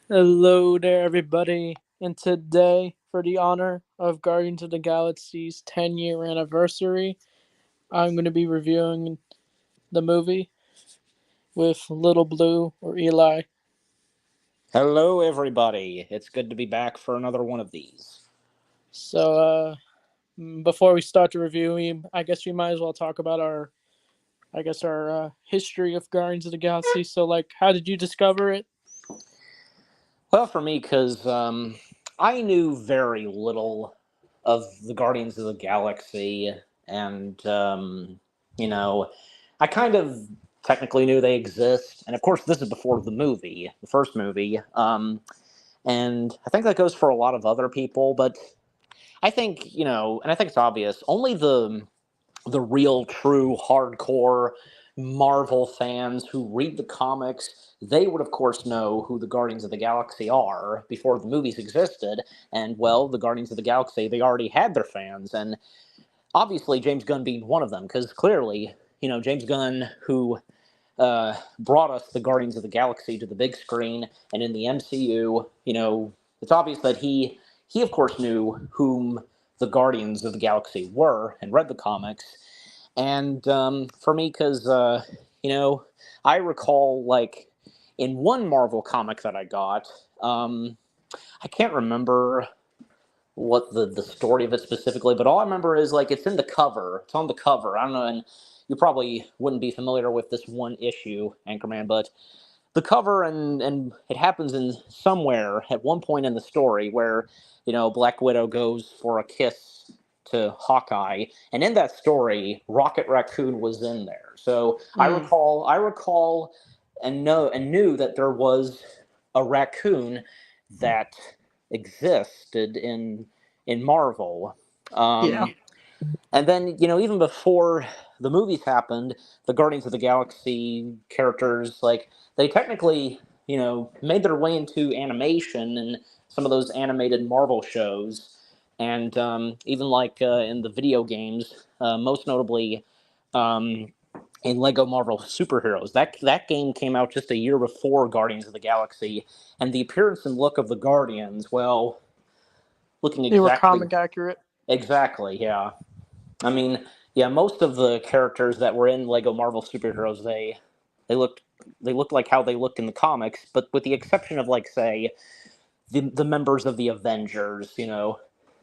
Hello there, everybody. And today, for the honor of Guardians of the Galaxy's 10-year anniversary, I'm going to be reviewing the movie with Little Blue or Eli. Hello, everybody. It's good to be back for another one of these. So, before we start the review, I guess we might as well talk about our history of Guardians of the Galaxy. So, how did you discover it? Well, for me, because I knew very little of the Guardians of the Galaxy, and, you know, I kind of technically knew they exist. And of course, this is before the movie, the first movie. And I think that goes for a lot of other people, but I think, and I think it's obvious, only the real, true, hardcore Marvel fans who read the comics, they would, of course, know who the Guardians of the Galaxy are before the movies existed. And, well, the Guardians of the Galaxy, they already had their fans. And obviously, James Gunn being one of them, because clearly, James Gunn, who brought us the Guardians of the Galaxy to the big screen and in the MCU, it's obvious that he of course knew whom the Guardians of the Galaxy were and read the comics. And for me, because I recall like in one Marvel comic that I got, I can't remember what the story of it specifically, but all I remember is like it's in the cover. It's on the cover. I don't know, and you probably wouldn't be familiar with this one issue, Anchorman, but the cover and it happens in somewhere at one point in the story where Black Widow goes for a kiss to Hawkeye, and in that story, Rocket Raccoon was in there. So Mm. I recall, and knew that there was a raccoon that existed in Marvel. Yeah. And then, even before the movies happened, the Guardians of the Galaxy characters, like, they technically, made their way into animation and some of those animated Marvel shows. And even like in the video games, most notably um, in Lego Marvel Superheroes. That game came out just a year before Guardians of the Galaxy, and the appearance and look of the Guardians, well, looking They were exactly, comic accurate. exactly, yeah. I mean, yeah, most of the characters that were in Lego Marvel Superheroes, they looked they looked like how they looked in the comics, but with the exception of like say the members of the Avengers,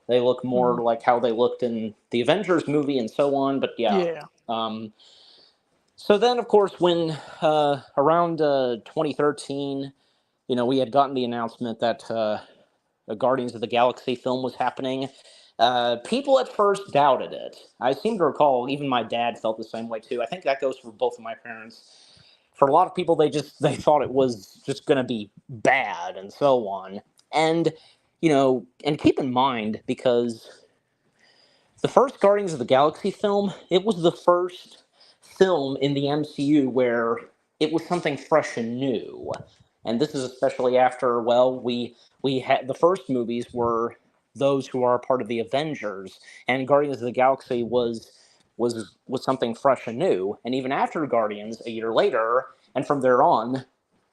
they look more Mm. like how they looked in the Avengers movie and so on. But yeah, Yeah. um, so then of course when around 2013, we had gotten the announcement that a Guardians of the Galaxy film was happening. People at first doubted it. I seem to recall even my dad felt the same way too. I think that goes for both of my parents. For a lot of people, they thought it was just going to be bad and so on. And and keep in mind because the first Guardians of the Galaxy film, it was the first film in the MCU where it was something fresh and new. And this is especially after, well, we had the first movies were those who are a part of the Avengers, and Guardians of the Galaxy was something fresh and new. And even after Guardians, a year later, and from there on,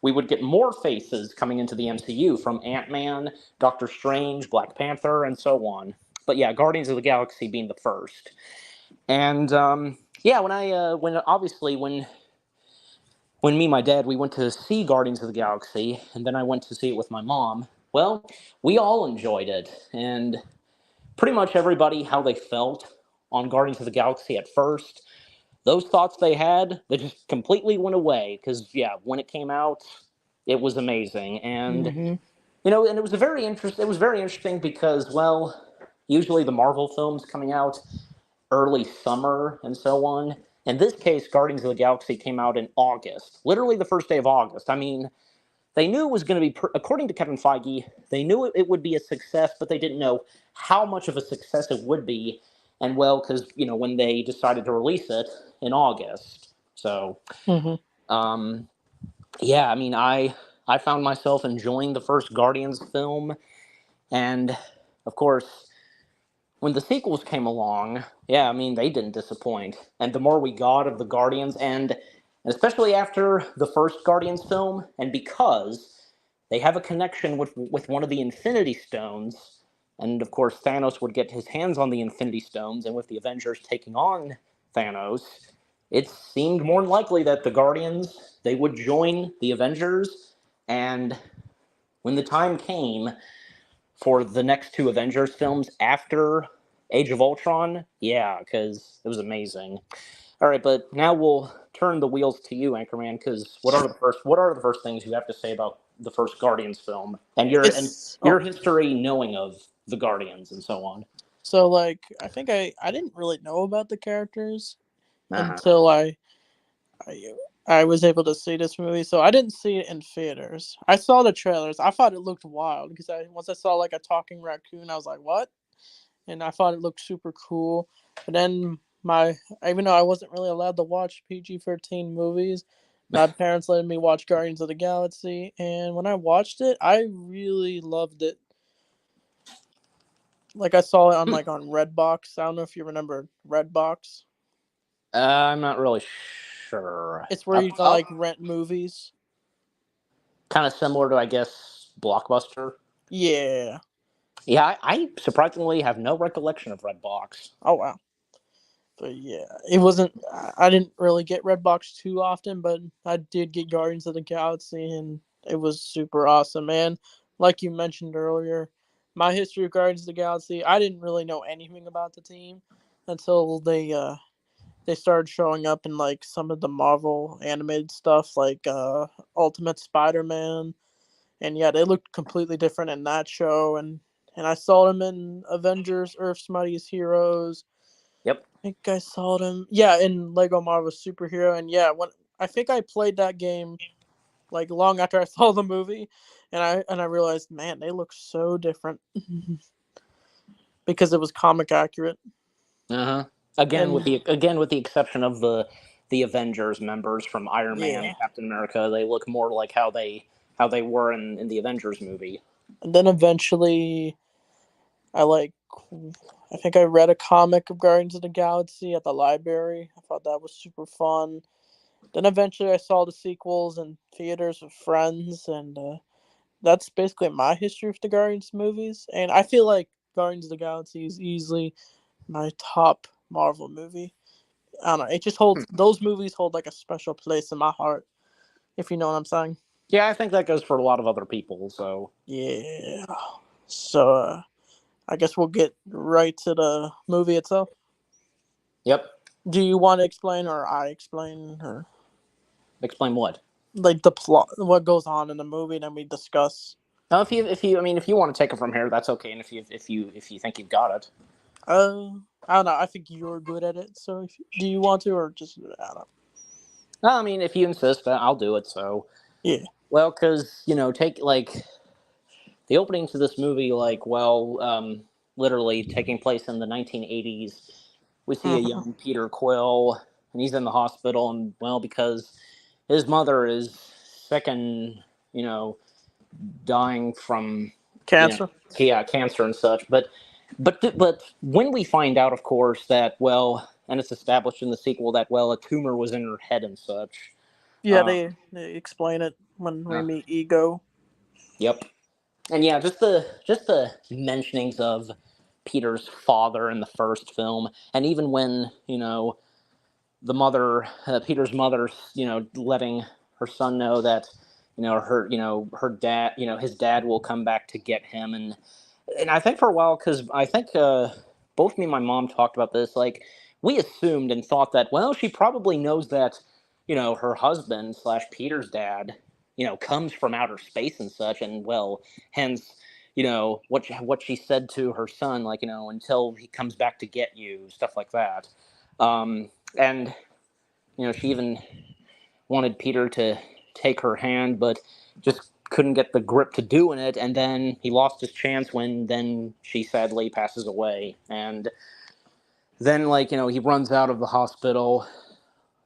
we would get more faces coming into the MCU from Ant-Man, Doctor Strange, Black Panther, and so on. But yeah, Guardians of the Galaxy being the first. And yeah, when obviously when me and my dad we went to see Guardians of the Galaxy, and then I went to see it with my mom. Well, we all enjoyed it, and pretty much everybody how they felt on Guardians of the Galaxy at first. Those thoughts they had, they just completely went away because yeah, when it came out, it was amazing, and Mm-hmm. and it was a very interest. It was very interesting because well, usually the Marvel films coming out early summer and so on. In this case, Guardians of the Galaxy came out in August, literally the first day of August. I mean, they knew it was going to be, according to Kevin Feige, they knew it would be a success, but they didn't know how much of a success it would be. And well, because when they decided to release it in August, so Mm-hmm. um, yeah, I mean, I found myself enjoying the first Guardians film, and of course, when the sequels came along, yeah, I mean, they didn't disappoint. And the more we got of the Guardians, and especially after the first Guardians film, and because they have a connection with one of the Infinity Stones, and of course Thanos would get his hands on the Infinity Stones, and with the Avengers taking on Thanos, it seemed more than likely that the Guardians they would join the Avengers, and when the time came for the next two Avengers films after Age of Ultron, yeah, because it was amazing. All right, but now we'll turn the wheels to you, Anchorman. Because what are the first things you have to say about the first Guardians film and It's your history knowing of the Guardians and so on? so like I think I didn't really know about the characters Uh-huh. until I I was able to see this movie. So I didn't see it in theaters. I saw the trailers. I thought it looked wild because I once I saw like a talking raccoon, I was like, "What?" And I thought it looked super cool. But then my even though I wasn't really allowed to watch PG-13 movies, my parents let me watch Guardians of the Galaxy, and when I watched it, I really loved it. Like I saw it on on Redbox. I don't know if you remember Redbox. I'm not really sure. It's where you can Up, rent movies. kind of similar to I guess Blockbuster. Yeah. Yeah, I surprisingly have no recollection of Redbox. Oh wow. But yeah, it wasn't. I didn't really get Redbox too often, but I did get Guardians of the Galaxy, and it was super awesome, man. Like you mentioned earlier, my history of Guardians of the Galaxy, I didn't really know anything about the team until they started showing up in like some of the Marvel animated stuff, like Ultimate Spider-Man, and yeah, they looked completely different in that show, and I saw them in Avengers: Earth's Mightiest Heroes. Yep. I think I saw them. Yeah, in Lego Marvel Superhero, and yeah, when I think I played that game like long after I saw the movie, and I realized, man, they look so different because it was comic accurate. Uh-huh. Again, And with the exception of the Avengers members from Iron Man, yeah, Captain America, they look more like how they were in the Avengers movie. and then eventually I like. I think I read a comic of Guardians of the Galaxy at the library. I thought that was super fun. Then eventually I saw the sequels in theaters with friends, and that's basically my history with the Guardians movies. And I feel like Guardians of the Galaxy is easily my top Marvel movie. I don't know. It just holds those movies hold like a special place in my heart, if you know what I'm saying. Yeah, I think that goes for a lot of other people. So, Yeah. So I guess we'll get right to the movie itself. yep. Do you want to explain or I explain or Explain what? like the plot, what goes on in the movie, then we discuss? Now, if you, I mean, if you want to take it from here, that's okay. And if you think you've got it, Uh, I don't know. I think you're good at it. So do you want to or just I don't know. no, I mean, if you insist, I'll do it. So, Yeah. well, because take like the opening to this movie, literally taking place in the 1980s. We see a Mm-hmm. young Peter Quill, and he's in the hospital, and well, because his mother is sick and you know dying from you know Cancer. yeah cancer and such. But when we find out, of course, that and it's established in the sequel that a tumor was in her head and such. Yeah, Um, they explain it when we uh, meet Ego. yep. And yeah, just the mentionings of Peter's father in the first film, and even when the mother, Peter's mother, letting her son know that her dad, his dad will come back to get him, and I think for a while, because I think both me and my mom talked about this, like we assumed and thought that she probably knows that her husband slash Peter's dad comes from outer space and such, and hence what she said to her son, like until he comes back to get you, stuff like that. And she even wanted Peter to take her hand, but just couldn't get the grip to doing it. And then he lost his chance when then she sadly passes away. And then, he runs out of the hospital,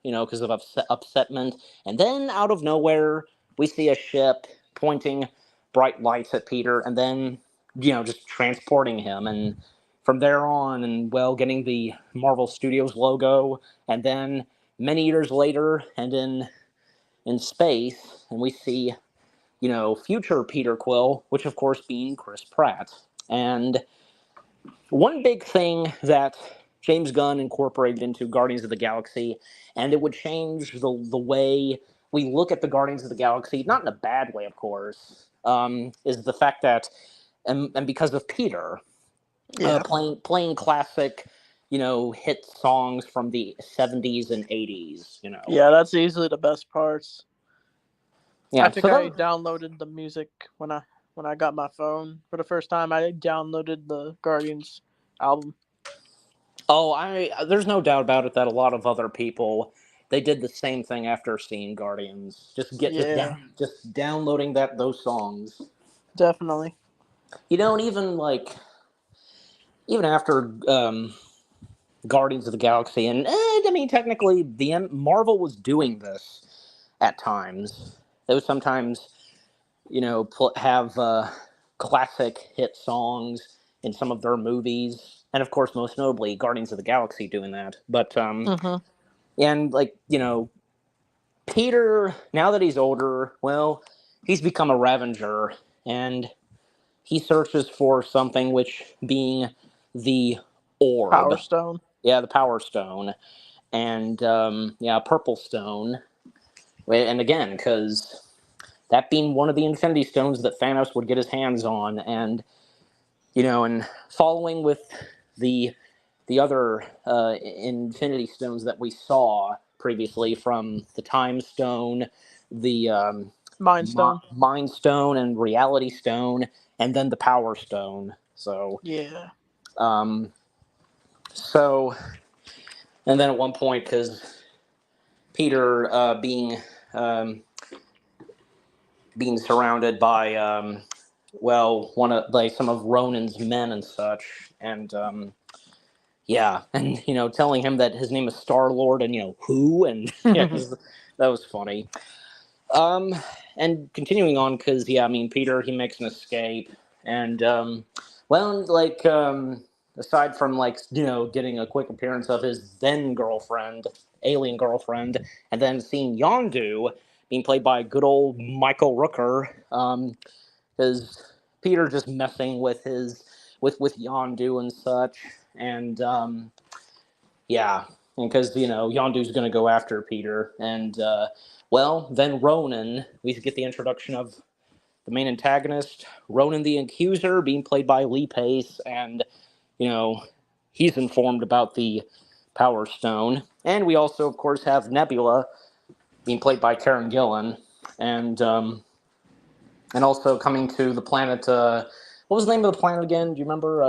because of upsetment. And then out of nowhere, we see a ship pointing bright lights at Peter, and then, just transporting him. And from there on, and getting the Marvel Studios logo, and then many years later, and in space, and we see future Peter Quill, which of course being Chris Pratt. And one big thing that James Gunn incorporated into Guardians of the Galaxy, and it would change the way we look at the Guardians of the Galaxy, not in a bad way, of course, is the fact that, and because of Peter, Yeah. playing classic, hit songs from the 70s and 80s, Yeah, that's easily the best parts. I Yeah, think so I that, downloaded the music when I got my phone for the first time. I downloaded the Guardians album. oh, there's no doubt about it that a lot of other people they did the same thing after seeing Guardians. Yeah, Just downloading those songs. definitely. And even after Guardians of the Galaxy, and I mean technically Marvel was doing this at times. They would sometimes have classic hit songs in some of their movies, and of course, most notably, Guardians of the Galaxy doing that. But Hmm. and Peter, now that he's older, well, he's become a Ravenger, and he searches for something, which being the orb. Power Stone. Yeah, the Power Stone, and Purple Stone. And again, because that being one of the Infinity Stones that Thanos would get his hands on, and and following with the other Infinity Stones that we saw previously from the Time Stone, the Mind Stone. Mind Stone, and Reality Stone, and then the Power Stone. Yeah. Um, so, and then at one point, because Peter um, being surrounded by one of some of Ronan's men and such, and and telling him that his name is Star Lord, and who, and yeah, that was funny. Um, and continuing on, because I mean, Peter he makes an escape, and aside from getting a quick appearance of his then girlfriend, alien girlfriend, and then seeing Yondu being played by good old Michael Rooker, is Peter just messing with his with Yondu and such, and yeah, because Yondu's going to go after Peter, and then Ronan, we get the introduction of the main antagonist, Ronan the Accuser, being played by Lee Pace, and he's informed about the Power Stone, and we also, of course, have Nebula being played by Karen Gillan, and also coming to the planet. What was the name of the planet again? Do you remember?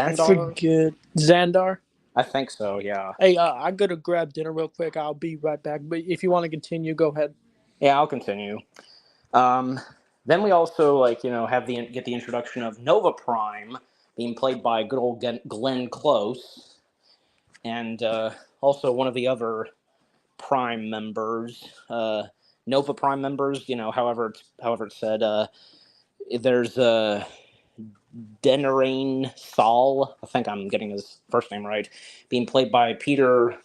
I Xandar? forget. Xandar. I think so. Yeah. Hey, I gotta grab dinner real quick. I'll be right back. But if you want to continue, go ahead. Yeah, I'll continue. Um, then we also have get the introduction of Nova Prime being played by good old Glenn Close, and also one of the other Prime members, Nova Prime members. However it's said. There's Denerain Saul. I think I'm getting his first name right. Being played by Peter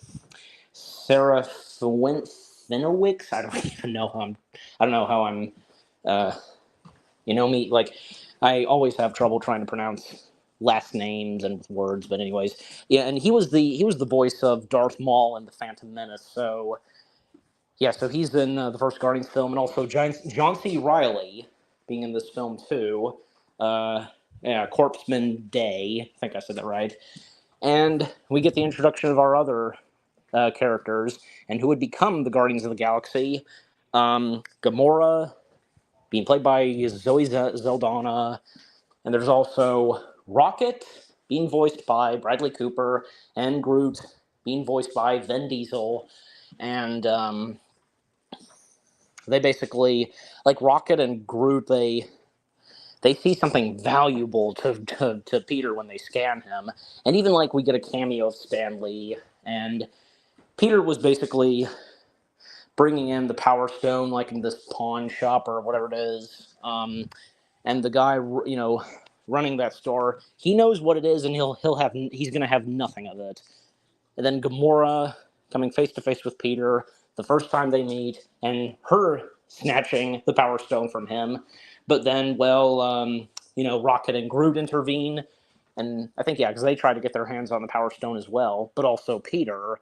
Serafinowicz. I don't even know how I'm. I don't know how I'm. Uh, me, I always have trouble trying to pronounce last names and words. But anyways, yeah, and he was the voice of Darth Maul in the Phantom Menace. So yeah, so he's in the first Guardians film, and also John C. Riley being in this film too. Uh, yeah, Corpseman Day. I think I said that right. And we get the introduction of our other characters and who would become the Guardians of the Galaxy. Gamora, being played by Zoe Zeldana, and there's also Rocket, being voiced by Bradley Cooper, and Groot, being voiced by Vin Diesel. And they basically, like Rocket and Groot, they see something valuable to Peter when they scan him. And even we get a cameo of Stan Lee, and Peter was basically bringing in the Power Stone in this pawn shop or whatever it is. And the guy, running that store, he knows what it is, and he's gonna have nothing of it. And then Gamora coming face to face with Peter the first time they meet, and her snatching the Power Stone from him. But then, Rocket and Groot intervene, and I think, yeah, because they try to get their hands on the Power Stone as well, but also Peter.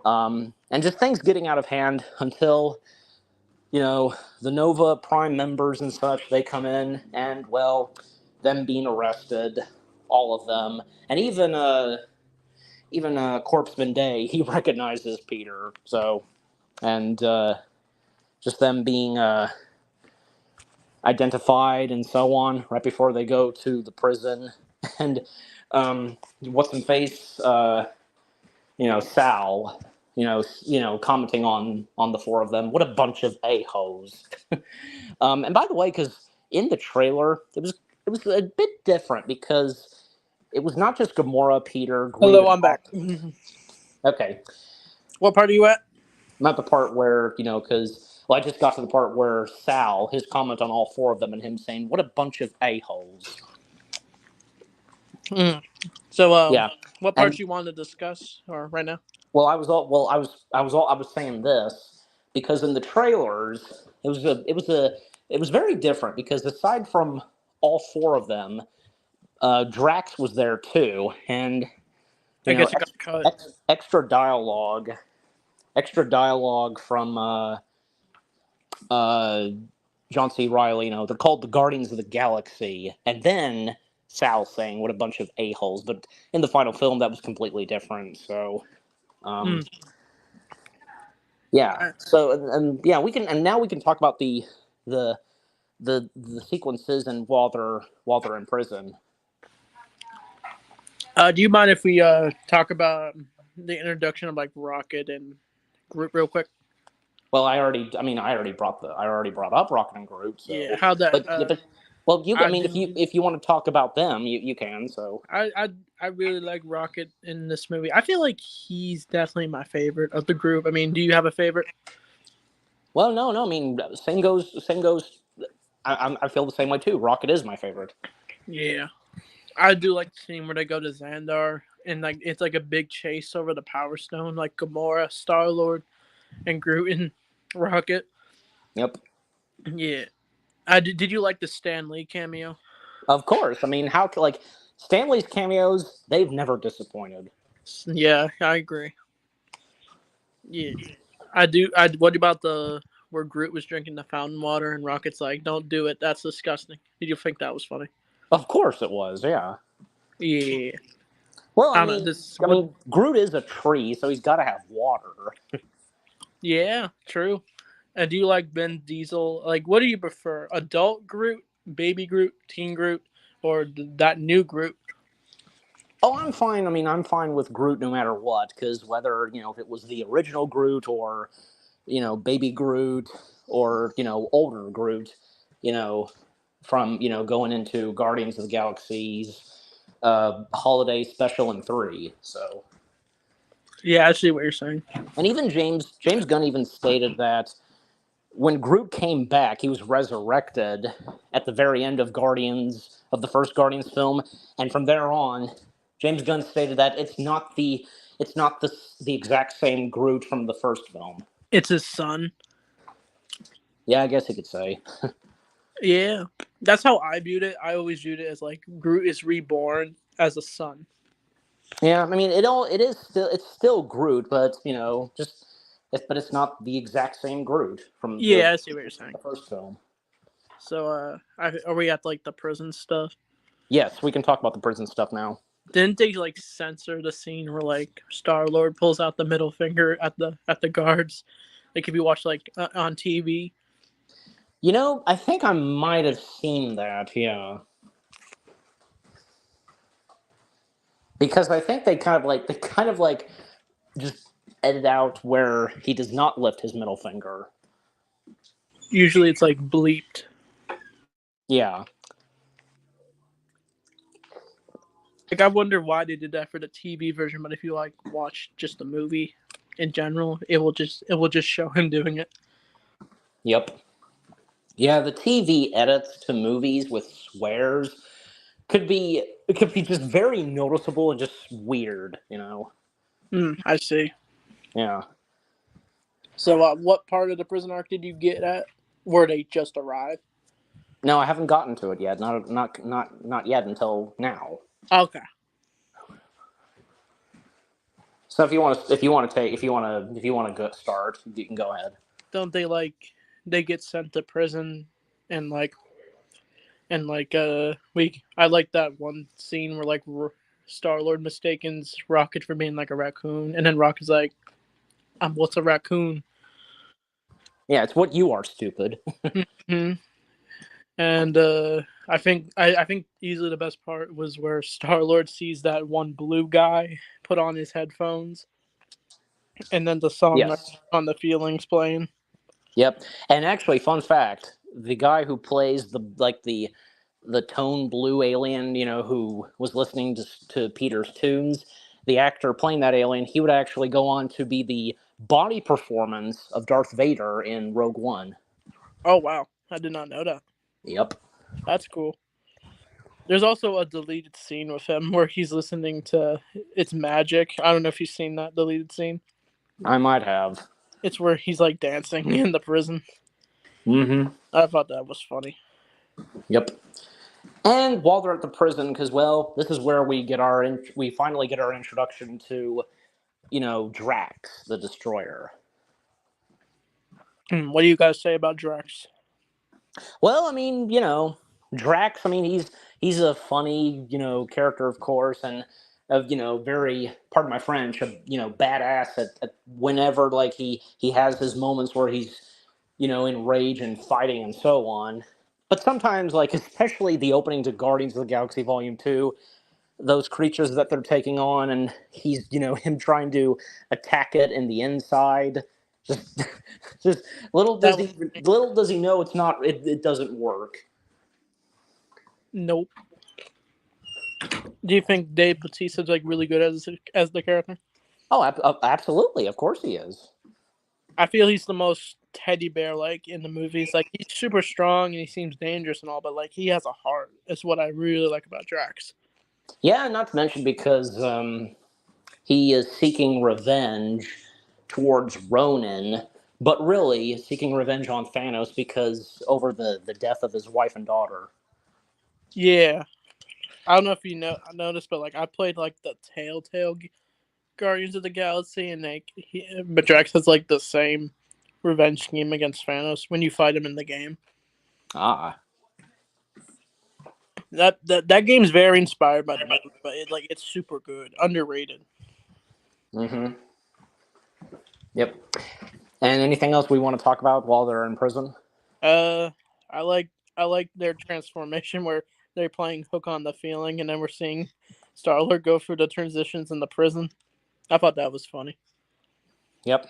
And just things getting out of hand until, the Nova Prime members and such, they come in, and, them being arrested, all of them, and even Corpseman Day, he recognizes Peter. So, and just them being identified and so on right before they go to the prison, and what's in face, Sal, commenting on the four of them. What a bunch of a-holes. And by the way, because in the trailer, it was a bit different because it was not just Gamora, Peter, Groot, Hello, and I'm back. Okay. What part are you at? I'm at the part where, I just got to the part where Sal, his comment on all four of them and him saying, what a bunch of a-holes. So, Yeah. what parts you want to discuss or right now? Well, I was saying this because in the trailers, it was very different because aside from all four of them, Drax was there too, and I guess it got cut. extra dialogue from John C. Riley. They're called the Guardians of the Galaxy, and then Sal saying what a bunch of a-holes. But in the final film, that was completely different. So, yeah. So and yeah, now we can talk about the the sequences and while they're in prison. Do you mind if we talk about the introduction of like Rocket and Groot real quick? Well, I already brought up Rocket and Groot. So, Yeah, how that? if you want to talk about them, you can. So, I really like Rocket in this movie. I feel like he's definitely my favorite of the group. I mean, do you have a favorite? Well, no. I mean, same goes. I feel the same way too. Rocket is my favorite. Yeah, I do like the scene where they go to Xandar and like it's like a big chase over the Power Stone, like Gamora, Star Lord, and Groot and Rocket. Yep. Yeah. Did you like the Stan Lee cameo? Of course. I mean, Stanley's cameos? They've never disappointed. Yeah, I agree. Yeah, I do. What about the where Groot was drinking the fountain water and Rocket's like, "Don't do it. That's disgusting." Did you think that was funny? Of course it was. Yeah. Yeah. Well, I mean, Groot is a tree, so he's got to have water. Yeah, true. And do you like Vin Diesel? Like, what do you prefer? Adult Groot, baby Groot, teen Groot, or that new Groot? Oh, I'm fine. I mean, I'm fine with Groot no matter what, because whether, if it was the original Groot or, baby Groot or, older Groot, from, going into Guardians of the Galaxy's holiday special in 3. So. Yeah, I see what you're saying. And even James Gunn even stated that when Groot came back, he was resurrected at the very end of the first Guardians film, and from there on, James Gunn stated that it's not the exact same Groot from the first film. It's his son. Yeah, I guess you could say. Yeah, that's how I viewed it. I always viewed it as like Groot is reborn as a son. Yeah, I mean it's still Groot, but but it's not the exact same Groot from I see what you're saying. The first film. So, are we at like the prison stuff? Yes, we can talk about the prison stuff now. Didn't they like censor the scene where like Star Lord pulls out the middle finger at the guards? Like if you watch like on TV. I think I might have seen that. Yeah. Because I think they kind of like just edit out where he does not lift his middle finger. Usually it's like bleeped. Yeah. Like I wonder why they did that for the TV version, but if you like watch just the movie in general, it will just show him doing it. Yep. Yeah, the TV edits to movies with swears could be just very noticeable and just weird, I see. Yeah. So, what part of the prison arc did you get at? where they just arrive? No, I haven't gotten to it yet. Not yet until now. Okay. So if you want to go start, you can go ahead. Don't they they get sent to prison and I like that one scene where Star Lord mistakes Rocket for being like a raccoon, and then Rocket's like, what's a raccoon?" Yeah, it's what you are, stupid. Hmm. And I think easily the best part was where Star Lord sees that one blue guy put on his headphones, and then the song Yes. on the feelings playing. Yep. And actually, fun fact: the guy who plays the tone blue alien, who was listening to Peter's tunes, the actor playing that alien, he would actually go on to be the body performance of Darth Vader in Rogue One. Oh wow, I did not know that. Yep. That's cool. There's also a deleted scene with him where he's listening to "It's Magic." I don't know if you've seen that deleted scene. I might have. It's where he's like dancing in the prison. Mm-hmm. I thought that was funny. Yep. And while they're at the prison, because well, this is where we finally get our introduction to Drax the Destroyer. What do you guys say about Drax? Well, I mean, Drax. I mean, he's a funny, character, of course, and very, pardon my French, badass at whenever like he has his moments where he's in rage and fighting and so on. But sometimes, like especially the opening to Guardians of the Galaxy Volume 2, those creatures that they're taking on, and he's him trying to attack it in the inside. Just, just That was little does he know it doesn't work. nope. Do you think Dave Bautista's like really good as the character? Oh, absolutely, of course he is. I feel he's the most teddy bear like in the movies. Like he's super strong and he seems dangerous and all, but like he has a heart. That's what I really like about Drax. Yeah, not to mention because he is seeking revenge towards Ronan, but really seeking revenge on Thanos because over the death of his wife and daughter. Yeah, I don't know if you know I noticed, but like I played like the Telltale Guardians of the Galaxy, and but Drax has like the same revenge scheme against Thanos when you fight him in the game. Ah. That game's very inspired by the movie, but it's super good, underrated. Mm-hmm. Yep. And anything else we want to talk about while they're in prison? Uh, I like I like their transformation where they're playing Hook on the Feeling, and then we're seeing Star Lord go through the transitions in the prison. I thought that was funny. Yep.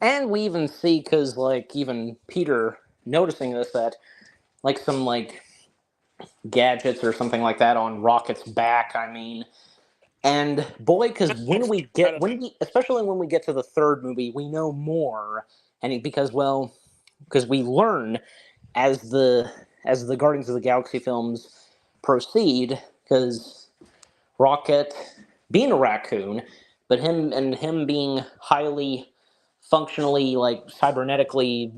And we even see, because like even Peter noticing this, that like some like gadgets or something like that on Rocket's back. I mean, and boy, because especially when we get to the third movie, we know more, and because we learn as the Guardians of the Galaxy films proceed, because Rocket being a raccoon, but him being highly functionally like cybernetically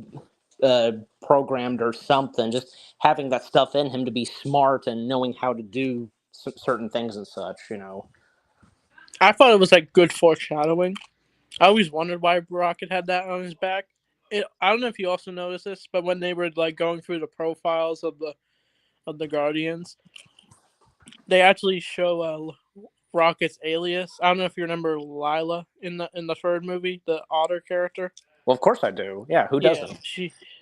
uh, programmed or something, just having that stuff in him to be smart and knowing how to do certain things and such. I thought it was like good foreshadowing. I always wondered why Rocket had that on his back. I don't know if you also noticed this, but when they were like going through the profiles of the Guardians, they actually show Rocket's alias. I don't know if you remember Lila in the third movie, the otter character. Well, of course I do. Yeah, who Yeah, doesn't?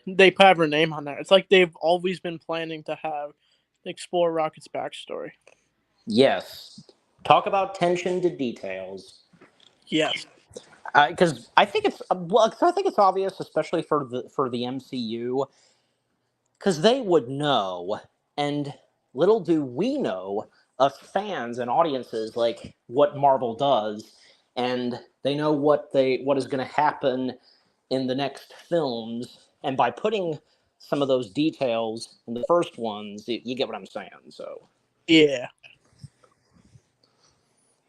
they have her name on there. It's like they've always been planning to have explore Rocket's backstory. Yes. Talk about attention to details. Yes. Because I think I think it's obvious, especially for the MCU, because they would know, and little do we know, us fans and audiences, like what Marvel does, and they know what is going to happen in the next films, and by putting some of those details in the first ones, you get what I'm saying. So Yeah.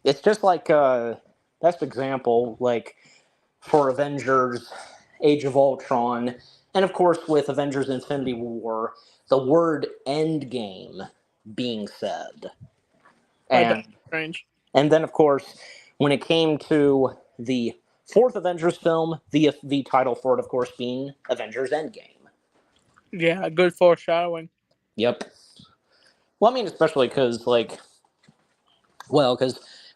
it's just like best example, like for Avengers: Age of Ultron. And of course, with Avengers Infinity War, the word Endgame being said. By Doctor And Strange. and then of course, when it came to the fourth Avengers film, the title for it, of course, being Avengers Endgame. Yeah, good foreshadowing. Yep. Well, I mean, especially because because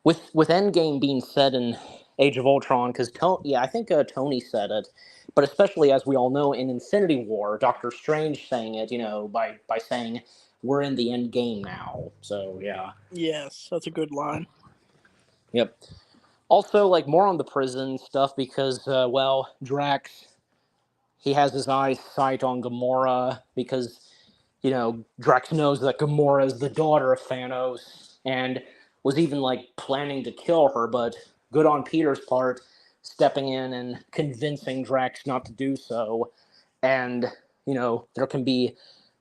with Endgame being said in Age of Ultron, because I think Tony said it, but especially as we all know in Infinity War, Doctor Strange saying it, by saying we're in the end game now. So yeah, Yes, that's a good line. yep. Also, like more on the prison stuff because Drax he has his eyes sight on Gamora because Drax knows that Gamora is the daughter of Thanos and was even like planning to kill her, but good on Peter's part, stepping in and convincing Drax not to do so. And there can be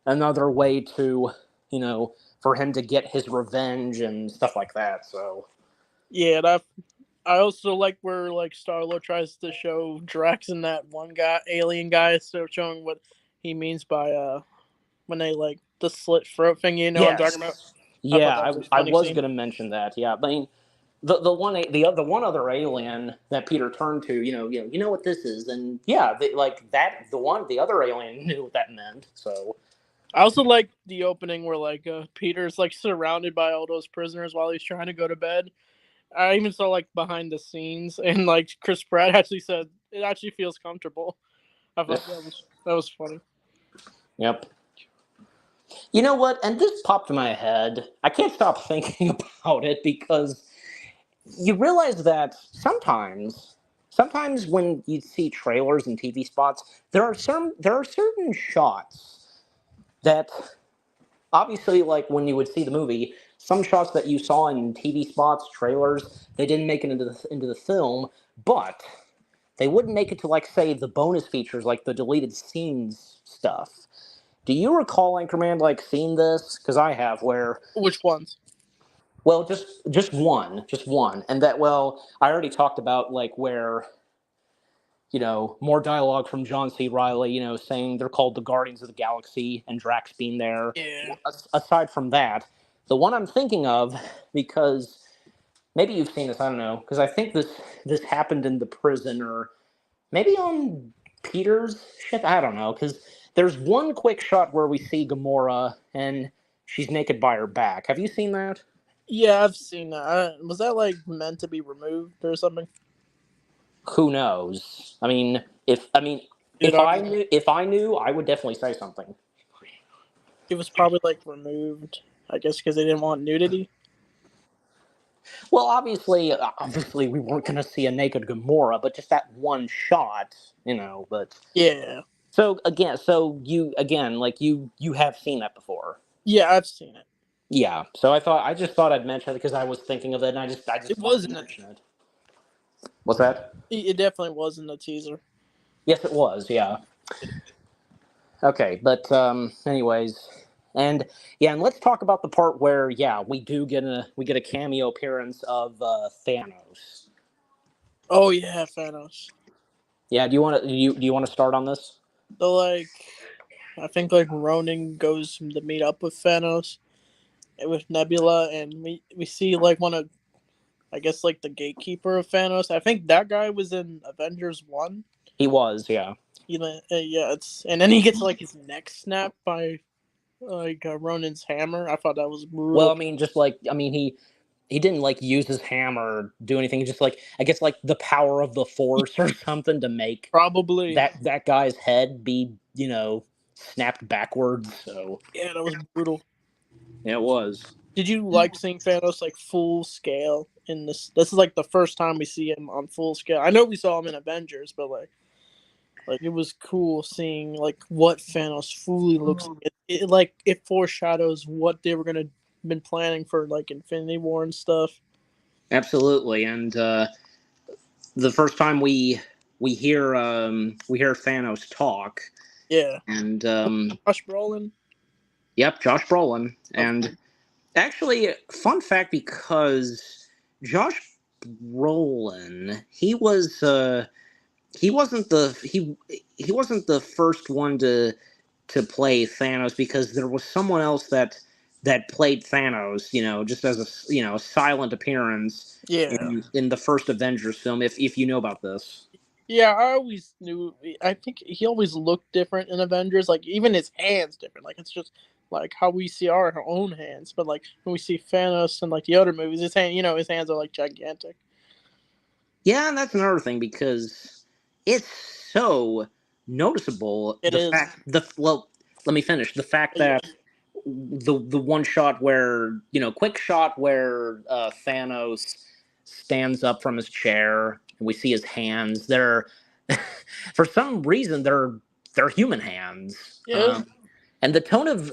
another way to for him to get his revenge and stuff like that. So Yeah, that I also like where like Star-Lord tries to show Drax and that one guy, alien guy, so showing what he means by when they like the slit throat thing. You know what I'm talking about? yes, I thought yeah, that was a I funny was scene. gonna mention that. Yeah, I mean the one other alien that Peter turned to, you know what this is, and yeah, like that the other alien knew what that meant. So I also like the opening where like Peter's like surrounded by all those prisoners while he's trying to go to bed. I even saw like behind the scenes, and like Chris Pratt actually said it actually feels comfortable. I thought that was funny. yep. You know what? And this popped in my head. I can't stop thinking about it because you realize that sometimes when you see trailers and TV spots, there are certain shots that obviously, like when you would see the movie, some shots that you saw in TV spots, trailers, they didn't make it into the film, but they wouldn't make it to like say the bonus features, like the deleted scenes stuff. Do you recall Anchorman like seeing this? Because I have, where Which ones? well, just one, and that I already talked about like where more dialogue from John C. Riley, saying they're called the Guardians of the Galaxy and Drax being there. Yeah. Aside from that, the one I'm thinking of, because maybe you've seen this, I don't know, because I think this happened in the prison or maybe on Peter's ship, I don't know, because there's one quick shot where we see Gamora and she's naked by her back. Have you seen that? Yeah, I've seen that. Was that like meant to be removed or something? Who knows? Did I? If I knew, I would definitely say something. It was probably like removed. I guess because they didn't want nudity. Well, obviously, we weren't going to see a naked Gamora, but just that one shot, But Yeah. like you have seen that before. Yeah, I've seen it. Yeah. So I just thought I'd mention it because I was thinking of it, and I It just wanted was to in the. mention it. What's that? It definitely was in the teaser. Yes, it was. Yeah. Okay, but anyways, and yeah, and let's talk about the part where we get a cameo appearance of Thanos. Oh yeah, Thanos. Yeah, do you want to start on this? So like, I think like Ronan goes to meet up with Thanos and with Nebula, and we see like one of I guess like the gatekeeper of Thanos. I think that guy was in Avengers 1. He was, yeah. Yeah, it's and then he gets like his neck snapped by like Ronan's hammer. I thought that was Well, brutal. I mean, just like he didn't like use his hammer or do anything. Just like I guess like the power of the force or something to make Probably. that guy's head be snapped backwards. So Yeah, that was brutal. yeah, it was. Did you like seeing Thanos like full scale in this? This is like the first time we see him on full scale. I know we saw him in Avengers, but like it was cool seeing like what Thanos fully looks like. It foreshadows what they were gonna been planning for like Infinity War and stuff. Absolutely, and the first time we hear Thanos talk, Yeah, and Josh Brolin. yep, Josh Brolin, Of and actually, fun fact because Josh Brolin, he was he wasn't the he wasn't the first one to play Thanos because there was someone else that played Thanos, just as a silent appearance Yeah. in the first Avengers film. If you know about this. Yeah, I always knew. I think he always looked different in Avengers. Like even his hands different. Like it's just like how we see our own hands. But like when we see Thanos and like the other movies, his hands are like gigantic. Yeah, and that's another thing because it's so noticeable. It The is. fact the well, let me finish. The fact Yeah. that the one shot where quick shot where Thanos stands up from his chair and we see his hands. They're for some reason they're human hands. Yeah. And the tone of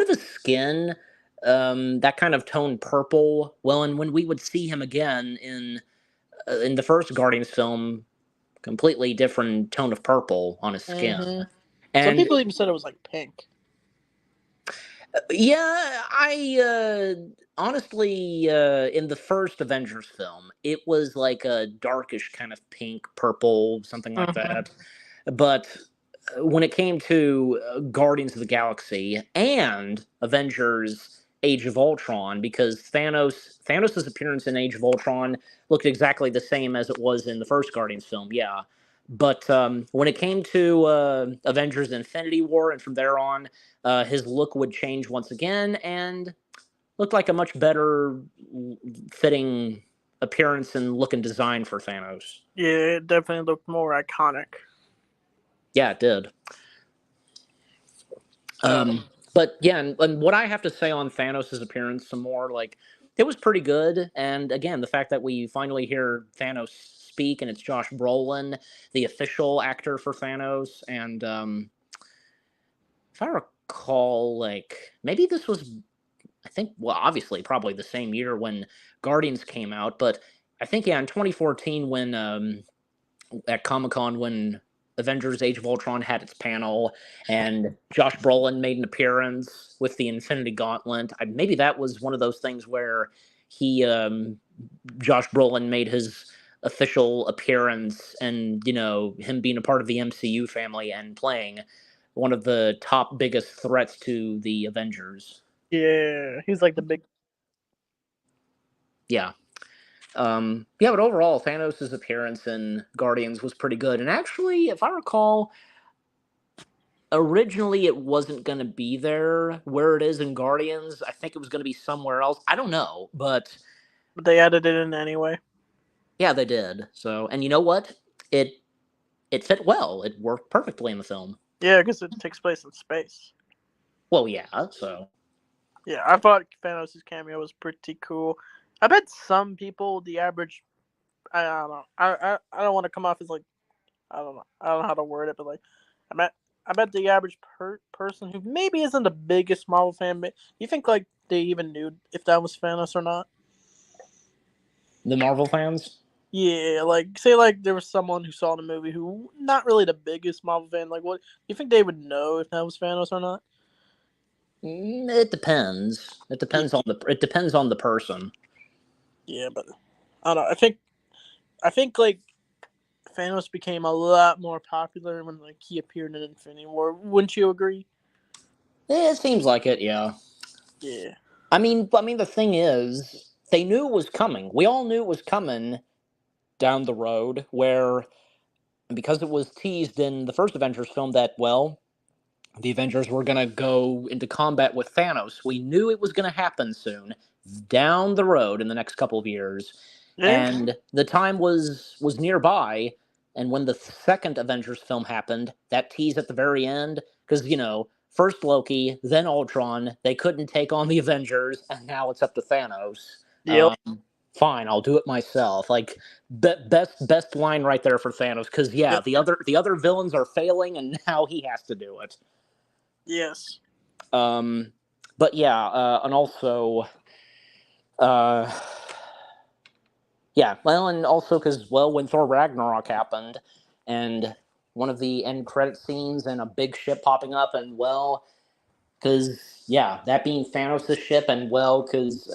his skin, that kind of tone purple. Well, and when we would see him again in the first Guardians film, completely different tone of purple on his skin. Mm-hmm. Some And people even said it was like pink. yeah, I honestly in the first Avengers film, it was like a darkish kind of pink, purple, something like Mm-hmm. that. But when it came to Guardians of the Galaxy and Avengers Age of Ultron, because Thanos' appearance in Age of Ultron looked exactly the same as it was in the first Guardians film, yeah. But when it came to Avengers Infinity War and from there on, his look would change once again and looked like a much better fitting appearance and look and design for Thanos. Yeah, it definitely looked more iconic. Yeah, it did. Um, But yeah, and what I have to say on Thanos' appearance some more, like it was pretty good. And again, the fact that we finally hear Thanos speak and it's Josh Brolin, the official actor for Thanos, and if I recall, like maybe this was, I think, well, obviously, probably the same year when Guardians came out, but I think yeah, in 2014 when at Comic Con when Avengers: Age of Ultron had its panel, and Josh Brolin made an appearance with the Infinity Gauntlet. Maybe that was one of those things where he, Josh Brolin, made his official appearance, and him being a part of the MCU family and playing one of the top biggest threats to the Avengers. yeah, he's like the big. Yeah. Yeah, but overall, Thanos' appearance in Guardians was pretty good. And actually, if I recall, originally it wasn't going to be there where it is in Guardians. I think it was going to be somewhere else. I don't know, but But they added it in anyway. yeah, they did. So, and you know what? It it fit well. It worked perfectly in the film. Yeah, because it takes place in space. Well, yeah. So, Yeah, I thought Thanos' cameo was pretty cool. I bet some people, the average, I don't know, I don't want to come off as like, I don't know how to word it, but like, I bet the average person who maybe isn't the biggest Marvel fan, but you think like they even knew if that was Thanos or not? the Marvel fans. Yeah, like say like there was someone who saw the movie who not really the biggest Marvel fan. Like, what you think they would know if that was Thanos or not? It depends. It depends on the person. Yeah, but I don't know. I think like Thanos became a lot more popular when like he appeared in Infinity War. Wouldn't you agree? It seems like it. Yeah. Yeah. I mean, the thing is, they knew it was coming. We all knew it was coming down the road. Where because it was teased in the first Avengers film that the Avengers were gonna go into combat with Thanos. We knew it was gonna happen soon, down the road in the next couple of years, Yeah. and the time was nearby. And when the second Avengers film happened, that tease at the very end, because first Loki, then Ultron, they couldn't take on the Avengers, and now it's up to Thanos. Yep. Fine, I'll do it myself. Like best line right there for Thanos, because yeah, Yep. the other villains are failing, and now he has to do it. Yes. Um, but yeah, and also, uh, yeah, well, and also because when Thor Ragnarok happened, and one of the end credit scenes and a big ship popping up, and because yeah, that being Thanos' ship, and because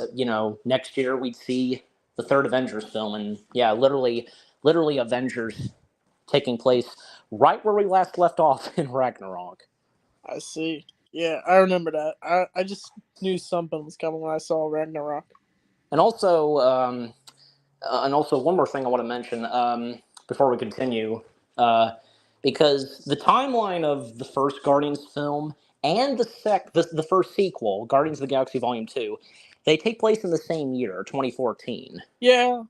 next year we'd see the third Avengers film, and yeah, literally Avengers. taking place right where we last left off in Ragnarok. I see. Yeah, I remember that. I just knew something was coming when I saw Ragnarok. And also, one more thing I want to mention before we continue, uh, because the timeline of the first Guardians film and the first sequel, Guardians of the Galaxy Volume 2, they take place in the same year, 2014. Yeah,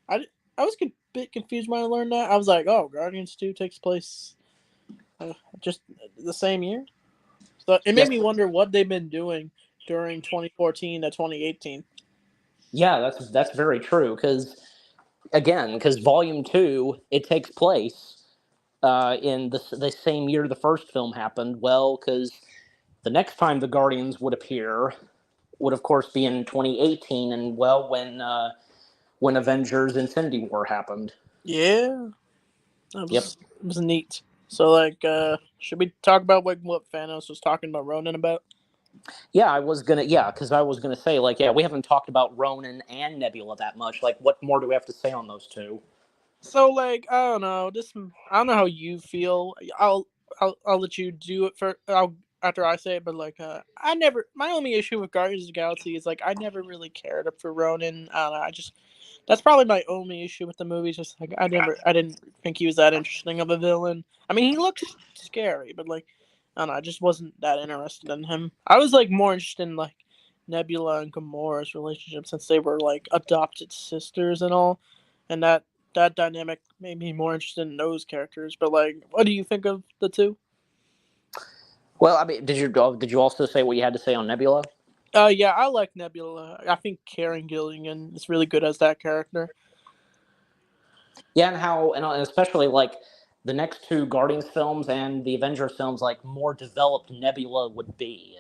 I was a bit confused when I learned that. I was like, oh, Guardians 2 takes place just the same year. So it made Yes, me wonder what they've been doing during 2014 to 2018. yeah, that's very true. Because Volume 2, it takes place in the same year the first film happened. Well, because the next time the Guardians would appear would, of course, be in 2018, and well, when Avengers: Infinity War happened. Yeah, that Yep. was neat. So like, should we talk about what Thanos was talking about Ronan about? Yeah, I was gonna. Yeah, because I was gonna say, like, yeah, we haven't talked about Ronan and Nebula that much. Like, what more do we have to say on those two? So like, I don't know. I don't know how you feel. I'll let you do it for. After I say it, but like, I never. My only issue with Guardians of the Galaxy is like I never really cared for Ronan. I don't know. I just that's probably my only issue with the movie. Just like I didn't think he was that interesting of a villain. I mean, he looks scary, but like, I don't know. I just wasn't that interested in him. I was like more interested in like Nebula and Gamora's relationship since they were like adopted sisters and all, and that dynamic made me more interested in those characters. But like, what do you think of the two? Well, I mean, did you also say what you had to say on Nebula? Yeah, I like Nebula. I think Karen Gilligan is really good as that character. Yeah, and especially like the next two Guardians films and the Avengers films, like more developed Nebula would be.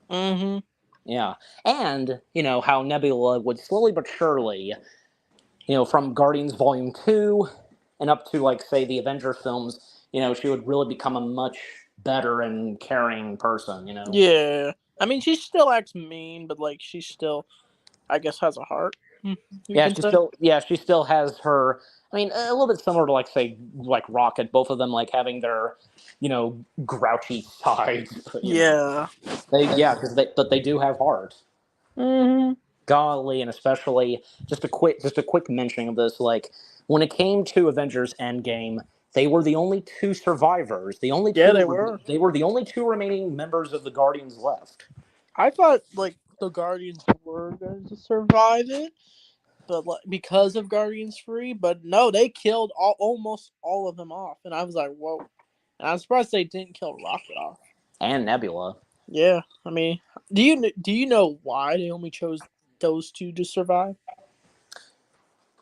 Mm-hmm. Yeah, and how Nebula would slowly but surely, from Guardians Volume 2 and up to, like, say, the Avengers films, she would really become a much better and caring person. Yeah, I mean, she still acts mean, but like, she still, I guess, has a heart. You Yeah, can say. she still has her. I mean, a little bit similar to, like, say, like Rocket, both of them, like, having their, grouchy sides, but, Yeah. but they do have heart. Mm-hmm. Golly, and especially just a quick mentioning of this, like when it came to Avengers Endgame, they were the only two survivors, Yeah, they were. they were the only two remaining members of the Guardians left. I thought like the Guardians were going to survive it, but like because of Guardians 3, but no, they killed almost all of them off, and I was like, whoa. And I'm surprised they didn't kill Rocket off. And Nebula. Yeah, I mean, do you know why they only chose those two to survive?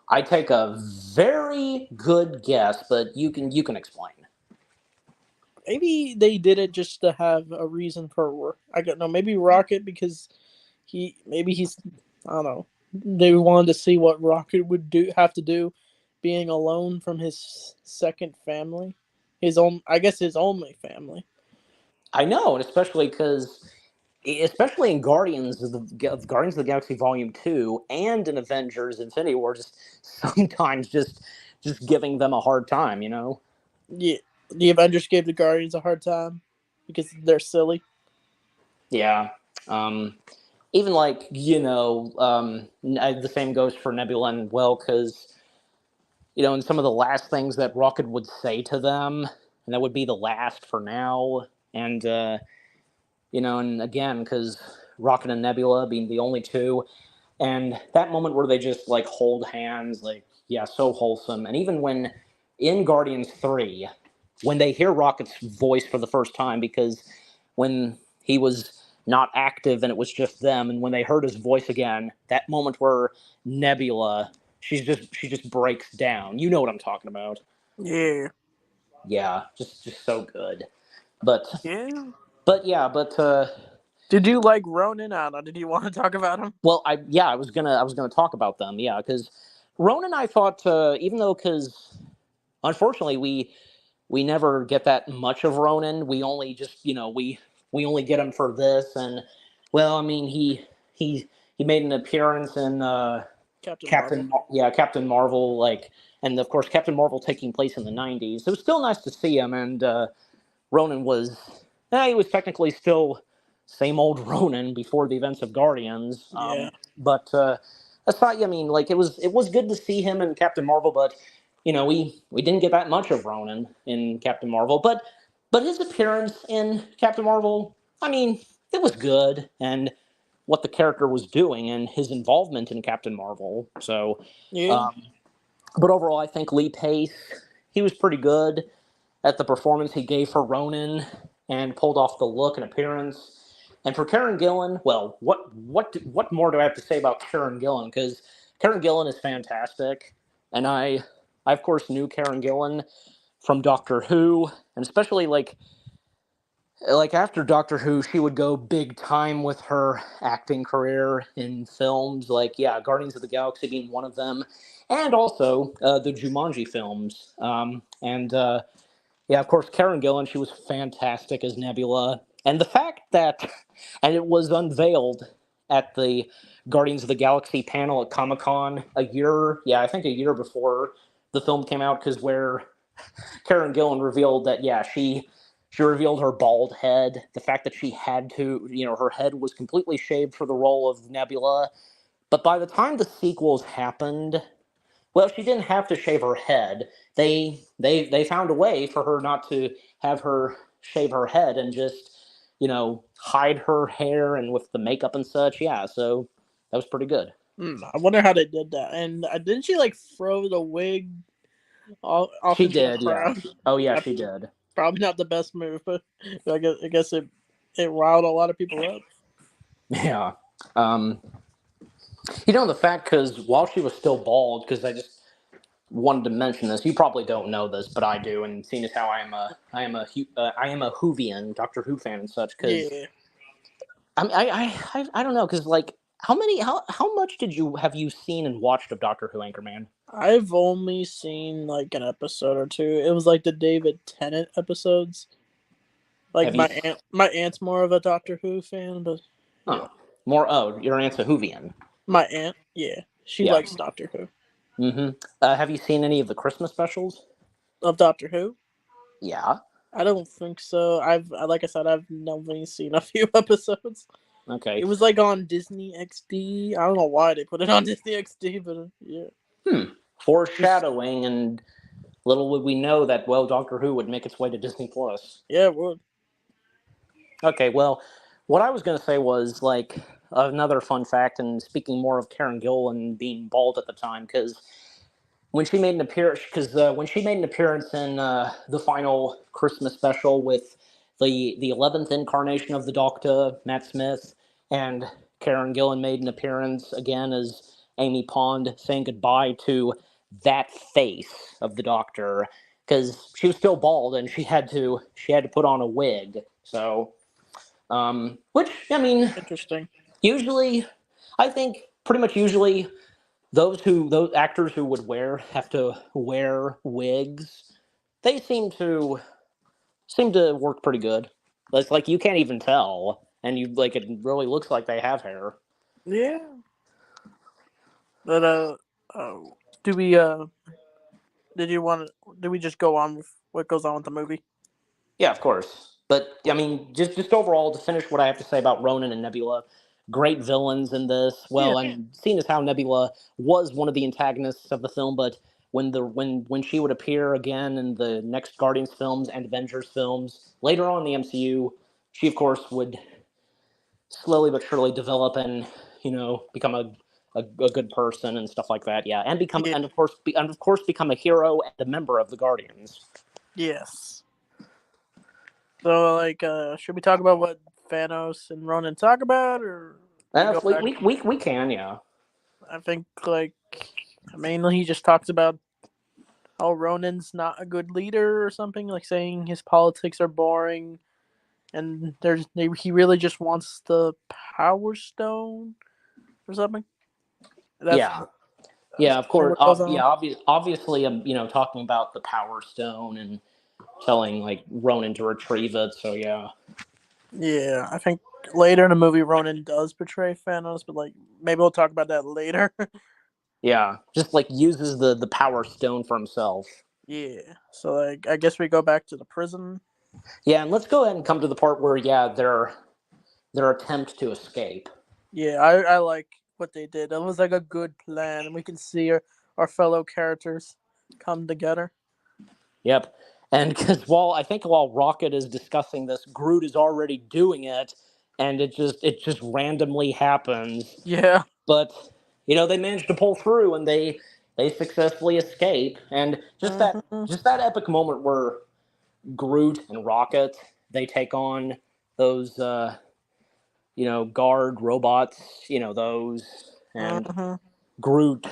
I take a very good guess, but you can explain. Maybe they did it just to have a reason for. I don't know. Maybe Rocket because he's I don't know. They wanted to see what Rocket would have to do, being alone from his second family, his own. I guess his only family. I know, and especially in Guardians of the Galaxy Volume 2 and in Avengers Infinity War, just sometimes just giving them a hard time. Yeah, the Avengers gave the Guardians a hard time because they're silly. Yeah. Um, Even like the same goes for Nebula and well, because in some of the last things that Rocket would say to them, and that would be the last for now, and and again, because Rocket and Nebula being the only two, and that moment where they just like hold hands, like, yeah, so wholesome. And even when in Guardians 3, when they hear Rocket's voice for the first time, because when he was not active and it was just them, and when they heard his voice again, that moment where Nebula, she just breaks down. You know what I'm talking about. Yeah. Yeah, just so good. But Yeah. but Did you like Ronan? I don't know. Did you want to talk about him? well, I was gonna talk about them. Yeah, because Ronan, I thought, even though, because unfortunately we never get that much of Ronan. We only just we only get him for this, and well, I mean, he made an appearance in Captain Marvel. Captain Marvel, like and of course Captain Marvel taking place in the 90s. It was still nice to see him, and Ronan was, he was technically still same old Ronan before the events of Guardians. Yeah. But aside, I mean, like it was good to see him in Captain Marvel, but we didn't get that much of Ronan in Captain Marvel. But his appearance in Captain Marvel, I mean, it was good, and what the character was doing and his involvement in Captain Marvel. So, Yeah. um, but overall, I think Lee Pace, he was pretty good at the performance he gave for Ronan and pulled off the look and appearance. And for Karen Gillan, well, what more do I have to say about Karen Gillan? Because Karen Gillan is fantastic, and I of course knew Karen Gillan from Doctor Who, and especially like after Doctor Who, she would go big time with her acting career in films, like yeah, Guardians of the Galaxy being one of them, and also the Jumanji films. And Yeah, of course, Karen Gillan, she was fantastic as Nebula, and the fact that, and it was unveiled at the Guardians of the Galaxy panel at Comic Con I think a year before the film came out, because where Karen Gillan revealed that, yeah, she revealed her bald head, the fact that she had to, her head was completely shaved for the role of Nebula. But by the time the sequels happened, well, she didn't have to shave her head. They found a way for her not to have her shave her head and just, hide her hair and with the makeup and such. Yeah, so that was pretty good. I wonder how they did that. And didn't she like throw the wig off She into the did, yeah. crowd? Oh yeah, That's she did. probably not the best move, but I guess it riled a lot of people up. Yeah. Um, the fact, because while she was still bald, because I just wanted to mention this. You probably don't know this, but I do. And seeing as how I am a Whovian, Doctor Who fan and such, because Yeah. I don't know, because like how much have you seen and watched of Doctor Who, Anchorman? I've only seen like an episode or two. It was like the David Tennant episodes. Like Have you? my aunt's more of a Doctor Who fan, but yeah. Oh, more. Oh, your aunt's a Whovian. My aunt, yeah. She Yeah. likes Doctor Who. Mm-hmm. Have you seen any of the Christmas specials? Of Doctor Who? Yeah. I don't think so. Like I said, I've only seen a few episodes. Okay. It was like on Disney XD. I don't know why they put it on Disney XD, but yeah. Foreshadowing, and little would we know that, well, Doctor Who would make its way to Disney Plus. Yeah, it would. Okay, well, what I was going to say was like another fun fact, and speaking more of Karen Gillan being bald at the time, because when she made an appearance in the final Christmas special with the 11th incarnation of the Doctor, Matt Smith, and Karen Gillan made an appearance again as Amy Pond, saying goodbye to that face of the Doctor, because she was still bald and she had to put on a wig. So, which I mean, Interesting. usually, I think pretty much usually those actors who would have to wear wigs, they seem to work pretty good. It's like you can't even tell, and you like it really looks like they have hair. Yeah. But do we did you want to? Did we just go on with what goes on with the movie? Yeah, of course. But I mean, just overall to finish what I have to say about Ronan and Nebula, great villains in this. Yeah. Well, and seeing as how Nebula was one of the antagonists of the film, but when she would appear again in the next Guardians films and Avengers films later on in the MCU, she of course would slowly but surely develop and become a good person and stuff like that. Yeah, and become Yeah. and of course become a hero and a member of the Guardians. Yes. So like, should we talk about what Thanos and Ronan talk about, or we go back? We can, yeah. I think like mainly he just talks about how Ronan's not a good leader or something, like saying his politics are boring, and he really just wants the Power Stone or something. That's Yeah. Yeah, of kind of course. what goes on. Obviously, I'm talking about the Power Stone and telling like Ronan to retrieve it. So yeah. Yeah, I think later in the movie Ronan does betray Thanos, but like maybe we'll talk about that later. Yeah, just like uses the Power Stone for himself. Yeah. So like, I guess we go back to the prison. Yeah, and let's go ahead and come to the part where their attempt to escape. Yeah, I like what they did. It was like a good plan, and we can see our fellow characters come together. Yep. And because while Rocket is discussing this, Groot is already doing it, and it just randomly happens. Yeah. But they manage to pull through, and they successfully escape. And Hmm. just that epic moment where Groot and Rocket they take on those guard robots, those, and Hmm. Groot,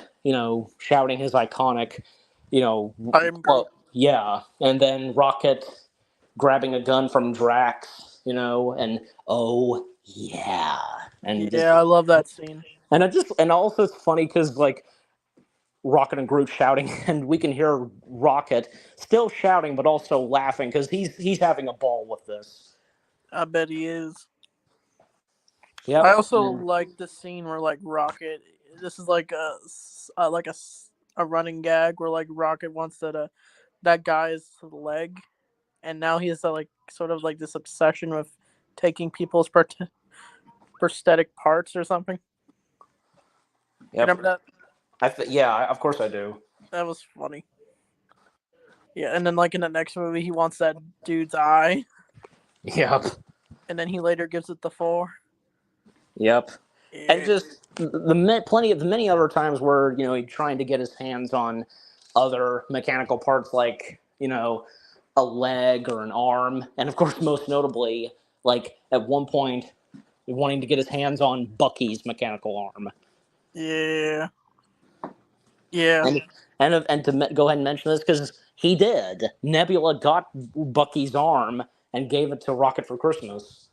shouting his iconic, I am Groot. yeah, and then Rocket grabbing a gun from Drax, and oh yeah, and just Yeah, I love that scene. and also it's funny because like Rocket and Groot shouting, and we can hear Rocket still shouting but also laughing because he's having a ball with this. I bet he is. I Yep. also like the scene where like Rocket. This is like a running gag where like Rocket wants that guy's leg, and now he has like sort of like this obsession with taking people's prosthetic parts or something. You Yep. remember that? Yeah, of course I do. That was funny. Yeah, and then like in the next movie, he wants that dude's eye, Yep. and then he later gives it the four. Yep. And Yeah, just plenty of the many other times where he's trying to get his hands on other mechanical parts like a leg or an arm, and of course most notably like at one point wanting to get his hands on Bucky's mechanical arm. yeah, yeah, And go ahead and mention this because he did. Nebula got Bucky's arm and gave it to Rocket for Christmas.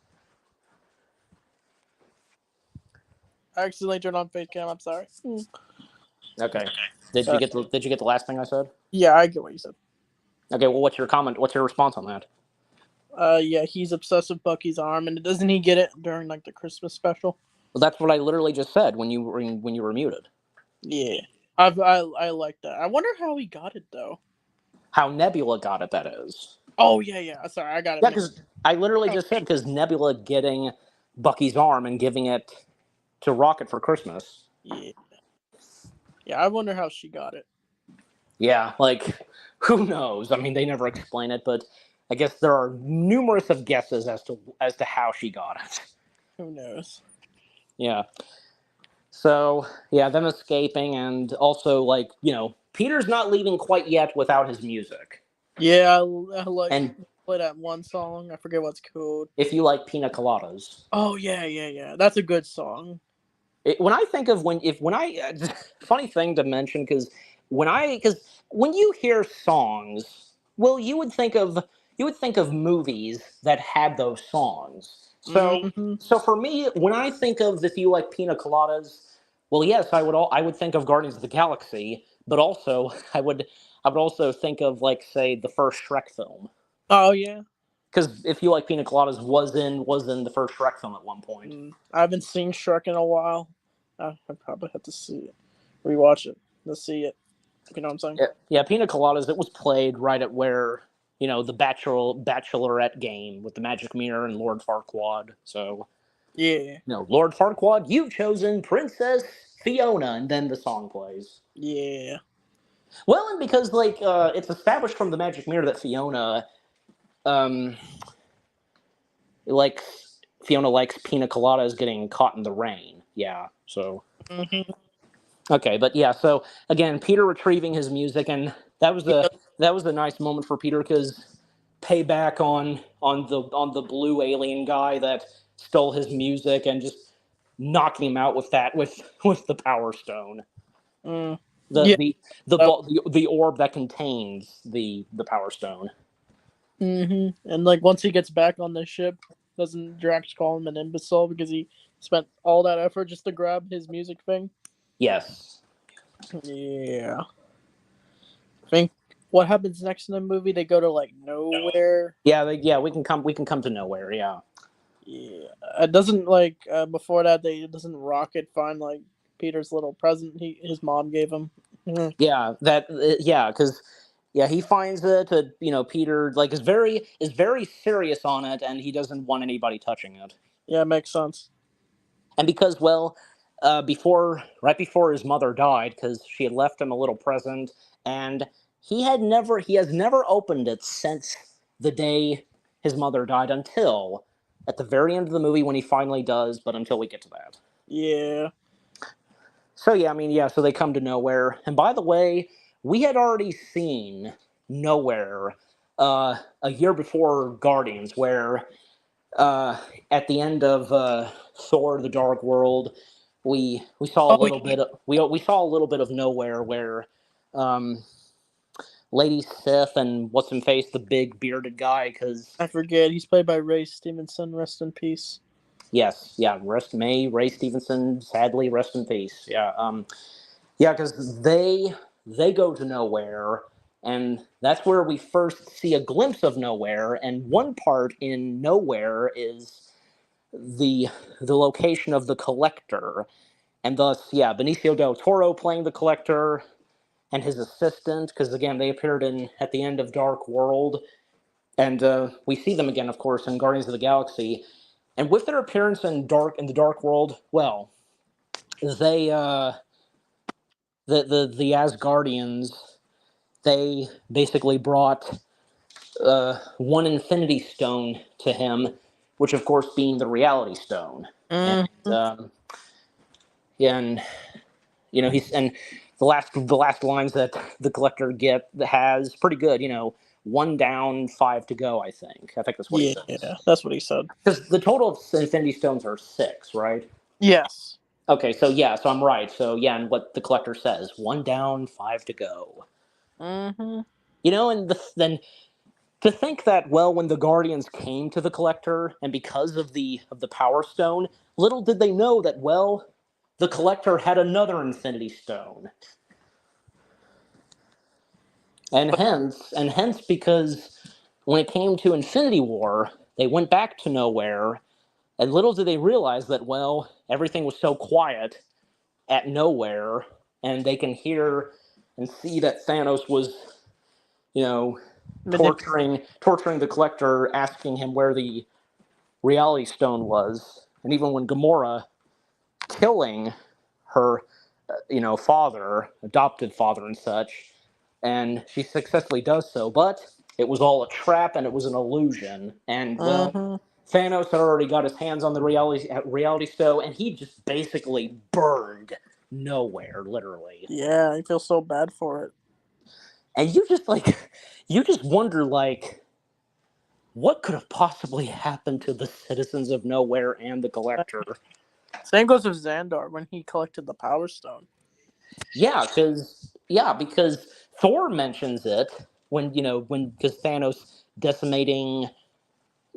I accidentally turned on face cam. I'm sorry. Okay. Sorry. Did you get the last thing I said? Yeah, I get what you said. Okay. Well, what's your comment? What's your response on that? Yeah, he's obsessed with Bucky's arm, and doesn't he get it during like the Christmas special? Well, that's what I literally just said when you were muted. Yeah, I like that. I wonder how he got it though. How Nebula got it, that is. Oh yeah, yeah. Sorry, I got it Yeah, mixed. because I literally just said because Nebula getting Bucky's arm and giving it to Rocket for Christmas. Yeah, yeah. I wonder how she got it. Yeah, like who knows? I mean, they never explain it, but I guess there are numerous of guesses as to how she got it. Who knows? Yeah. So yeah, them escaping and also like Peter's not leaving quite yet without his music. Yeah, I like And play that one song. I forget what's called. if you like pina coladas, Oh yeah, yeah, yeah. That's a good song. when I think of when I funny thing to mention because when you hear songs, well, you would think of movies that had those songs. Hmm. So for me, when I think of if you like pina coladas, well, yes, I would think of Guardians of the Galaxy, but also I would also think of like say the first Shrek film Oh yeah. because if you like pina coladas was in the first Shrek film at one point. I haven't seen Shrek in a while. I probably have to see it, rewatch it, to see it. You know what I'm saying? Yeah, yeah, Pina Coladas. It was played right at where the Bachelorette game with the Magic Mirror and Lord Farquaad. So Yeah, Lord Farquaad, you've chosen Princess Fiona, and then the song plays. yeah, Well, and because like it's established from the Magic Mirror that um, likes Fiona likes Pina Coladas getting caught in the rain. Yeah, so. hmm Okay, but yeah, so again, Peter retrieving his music, and that was yeah, a nice moment for Peter because payback on the blue alien guy that stole his music and just knocking him out with that with the Power Stone, mm, the yeah. the the Uh, ball the orb that contains the Power Stone. And like once he gets back on the ship, doesn't Drax call him an imbecile because he spent all that effort just to grab his music thing? Yes. Yeah. I think what happens next in the movie? They go to like nowhere. Yeah, we can come to nowhere. Yeah. Yeah. It doesn't like before that. They doesn't Rocket find like Peter's little present his mom gave him. Mhm. Yeah, because he finds it. Peter like is very serious on it, and he doesn't want anybody touching it. Yeah, makes sense. And because right before his mother died, because she had left him a little present, and he has never opened it since the day his mother died, until at the very end of the movie when he finally does. But until we get to that. Yeah. So yeah, so they come to Nowhere, and by the way, we had already seen Nowhere a year before Guardians, where at the end of Thor: The Dark World, we saw a Oh, little bit of we saw a little bit of Nowhere, where um, Lady Sif and what's his face, the big bearded guy, because I forget. He's played by Ray Stevenson. Rest in peace. yes, yeah, Ray Stevenson, sadly, rest in peace. Yeah, because they go to Nowhere, and that's where we first see a glimpse of Nowhere. And one part in Nowhere is the the location of the Collector, and thus, yeah, Benicio del Toro playing the Collector and his assistant, because again they appeared in at the end of Dark World, and we see them again, of course, in Guardians of the Galaxy. And with their appearance in the Dark World, well, they the Asgardians, they basically brought one Infinity Stone to him, which of course being the Reality Stone, and Mm-hmm. and he's and the last lines that the Collector has pretty good. One down, five to go. I think that's what he Yeah, says. that's what he said. Because the total of Infinity Stones are six, right? Yes. Okay, so I'm right. So yeah, and what the Collector says: one down, five to go. Mm-hmm. And then to think that, well, when the Guardians came to the Collector, and because of the Power Stone, little did they know that, well, the Collector had another Infinity Stone, and hence because when it came to Infinity War, they went back to Nowhere, and little did they realize that, well, everything was so quiet at Nowhere, and they can hear and see that Thanos was, you know, torturing the Collector, asking him where the Reality Stone was, and even when Gamora killing her, father, adopted father, and such, and she successfully does so, but it was all a trap and it was an illusion, and well, Mm-hmm. Thanos had already got his hands on the Reality Stone, and he just basically burned Nowhere, literally. Yeah, I feel so bad for it. And you just wonder, like, what could have possibly happened to the citizens of Nowhere and the Collector? Same goes with Xandar when he collected the Power Stone. Because Thor mentions it when because Thanos decimating